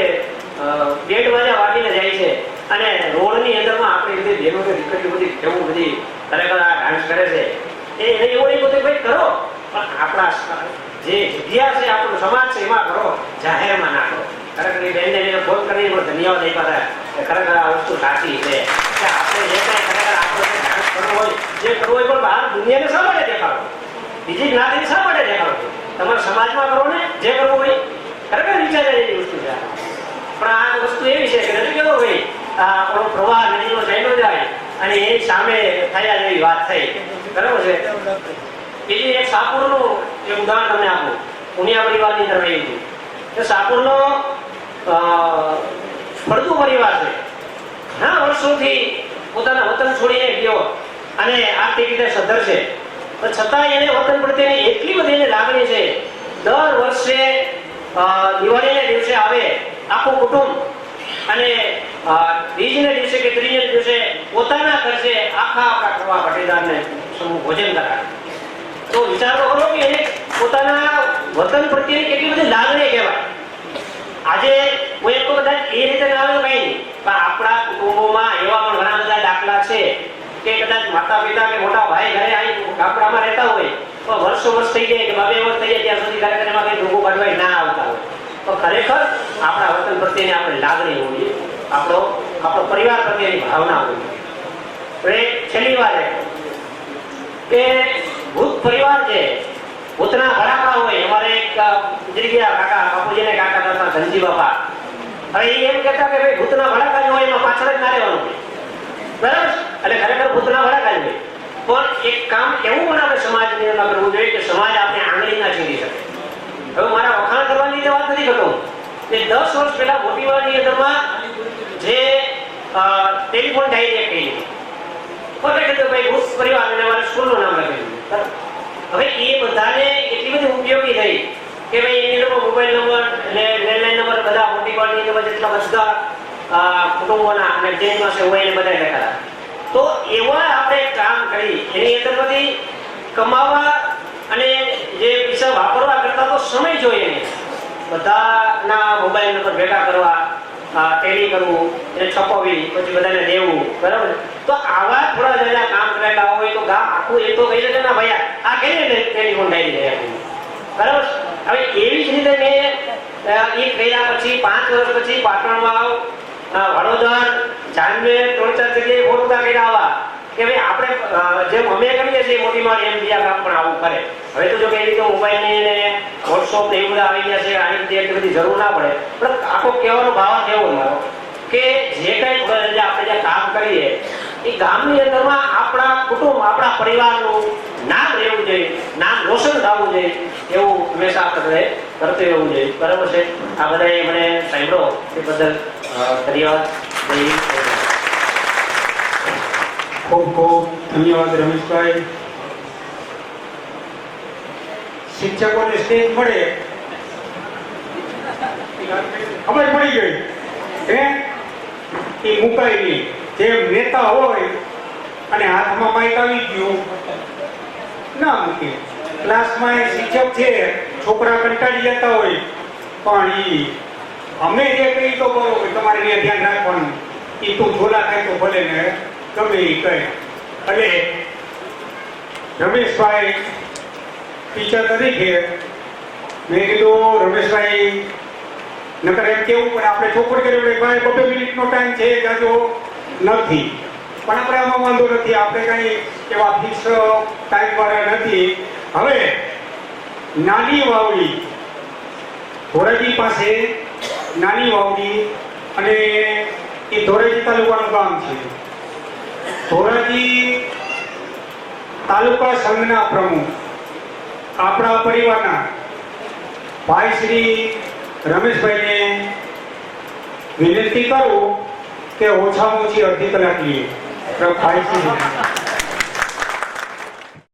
બેડ વાજા વાગીને જાય છે અને રોડની અંદરમાં આપણી બધી બહેનોને દીકરીઓ બધી કેવું બધી ખરેખર આ ડાન્સ કરે છે એને એવું નહીં બધું ભાઈ કરો પણ આપણા જે જગ્યા છે આપણો સમાજ છે એમાં કરો જાહેરમાં ના કરો. ખરેખર એ બેનને એને ફોન કરીને પણ ધન્યવાદ આપ્યા હતા ખરેખર આ વસ્તુ સાચી છે કે આપણે જે કાંઈ ખરેખર આપણો ડાન્સ કરવો હોય જે કરવો હોય પણ બહાર દુનિયાને શા માટે દેખાડો બીજી જ્ઞાતિને શા માટે દેખાડો તમારા સમાજમાં કરો ને જે કરવું હોય ખરેખર વિચાર્યા જેવી વસ્તુ છે. પણ આ વસ્તુ એવી છે કે નથી કેવો ભાઈ આપણો પ્રવાહ નદીનો ચાલ્યો જાય અને એની સામે થયા જેવી વાત થઈ બરાબર છે. બીજી એક સાપુરનું એક ઉદાહરણ તમને આપું પુનિયા પરિવારની અંદર રહ્યું કે સાપુરનો ફળદુ પરિવાર છે ઘણા વર્ષોથી પોતાના વતન છોડીને ગયો અને આર્થિક રીતે સદ્ધર છે પણ છતાં એને વતન પ્રત્યેની એટલી બધી એને લાગણી છે દર વર્ષે દિવાળીના દિવસે આવે આખું કુટુંબ અને બીજને દિવસે કે ત્રીજને દિવસે પોતાના ખર્ચે આખા આપણા કરવા પાટીદારને સમૂહ ભોજન કરાવે. તો વિચાર તો કરો કે એને પોતાના વતન પ્રત્યેની કેટલી બધી લાગણી કહેવાય. આજે કોઈ તો કદાચ એ રીતે ના આવે કઈ નહીં પણ આપણા કુટુંબોમાં એવા પણ ઘણા બધા દાખલા છે કે કદાચ માતા પિતા કે મોટા ભાઈ ઘરે આવી ગામડામાં રહેતા હોય તો વર્ષો વર્ષ થઈ જાય કે 2 વર્ષ થઈ જાય ત્યાં સુધી કાર્યક્રમમાં કઈ ડૂબો કાઢવા ના આવતા હોય તો ખરેખર આપણા વતન પ્રત્યેની આપણે લાગણી હોવી આપણો પરિવાર પ્રત્યેની ભાવના હોવી. છેલ્લી વાત કે ભૂત પરિવાર છે ભૂતના ભડાકા હોય. અમારે એક ગુજરી ગયા કાકા બાપુજીને કાકા કરતા ધનજી બાપા હવે એ એમ કહેતા કે ભાઈ ભૂતના ભડાકા જ હોય એમાં પાછળ જ ના રહેવાનું હોય. બરાબર? એટલે ખરેખર ભૂતના ભડાકા જ હોય. પણ એક કામ એવું પણ આપણે સમાજની અંદર કરવું જોઈએ કે સમાજ આપણે આંગળી ના છીંદી શકે. હવે મારા વખાણ કરવાની જે વાત નથી કરતો કે 10 વર્ષ પહેલા મોટીવાડની અંદરમાં જે ટેલિફોન ડાયરી એક કહી પોતે કીધું ભાઈ ભૂત પરિવાર અને મારા સ્કૂલનું નામ લખેલું. હવે એ બધાને એટલી બધી ઉપયોગી થઈ કે ભાઈ એની અંદર મોબાઈલ નંબર અને લેન્ડલાઈન નંબર બધા મોટીવાડની અંદર જેટલા બધા કુટુંબોના અને જેની પાસે હોય એને બધા લખેલા. તો એવા આપણે કામ કરી એની અંદરમાંથી કમાવા અને જે પૈસા વાપરવા કરતા તો સમય જોઈએ નહીં. બધાના મોબાઈલ નંબર ભેગા કરવા, ટેલી કરવું, એને છપાવી, પછી બધાને દેવું. બરાબર? તો આવા થોડા જણા કામ કરેલા હોય તો ગામ આખું એ તો કહી શકે ના ભાઈ આ કેને ટેલિફોન ડાયરી જાય. બરાબર? હવે એવી જ રીતે મેં એ કર્યા પછી 5 વર્ષ પછી પાટણમાં વડોદરા, જાનમેર 3-4 જગ્યાએ ફોટા કર્યા આવા કે ભાઈ આપણે જેમ અમે કરીએ છીએ મોટીમાં એમ બીજા ગામ પણ આવું કરે. હવે તો જો કે એવી તો મોબાઈલની ને વોટ્સઅપ ને એ બધા આવી ગયા છે, આની એટલી બધી જરૂર ના પડે. પણ આખો કહેવાનો ભાવ એવો મારો કે જે કંઈ આપણે જે કામ કરીએ એ ગામની અંદરમાં આપણા કુટુંબ, આપણા પરિવારનું નામ રહેવું જોઈએ, નામ રોશન થવું જોઈએ, એવું હંમેશા આપણે કરતું રહેવું જોઈએ. બરાબર છે? આ બધાએ મને સાંભળો એ બદલ ધન્યવાદ. ખૂબ ખૂબ ધન્યવાદ રમેશભાઈ. શિક્ષકોને સ્ટેજ મળે ખબર પડી ગઈ હે એ મુકાય નહીં. જેમ નેતા હોય અને હાથમાં માઇક આવી ગયું ના મૂકે. ક્લાસમાં શિક્ષક છે, છોકરા કંટાળી જતા હોય પણ ઈ અમે જે કહી તો બરોબર તમારે ત્યાં ધ્યાન રાખવાનું. એ તું ઝોલા થાય તો ભલે ને ગમે એ કહે. એટલે રમેશભાઈ ટીચર તરીકે મેં કીધું રમેશભાઈ નકર એમ કેવું પણ આપણે ચોખવટ કરી ભાઈ 2 મિનિટનો ટાઈમ છે જાજો નથી પણ આપણે આમાં વાંધો નથી. આપણે કઈ એવા ફિક્સ ટાઈમ વાળા નથી. હવે નાની વાવડી ધોરાજી પાસે નાની વાવડી અને એ ધોરાજી તાલુકાનું ગામ છે. ધોરાજી તાલુકા સંઘના પ્રમુખ આપણા પરિવારના ભાઈ શ્રી રમેશભાઈને વિનંતી કરું કે ઓછામાં ઓછી અડધી કલાક લઈએ. ભાઈ શ્રી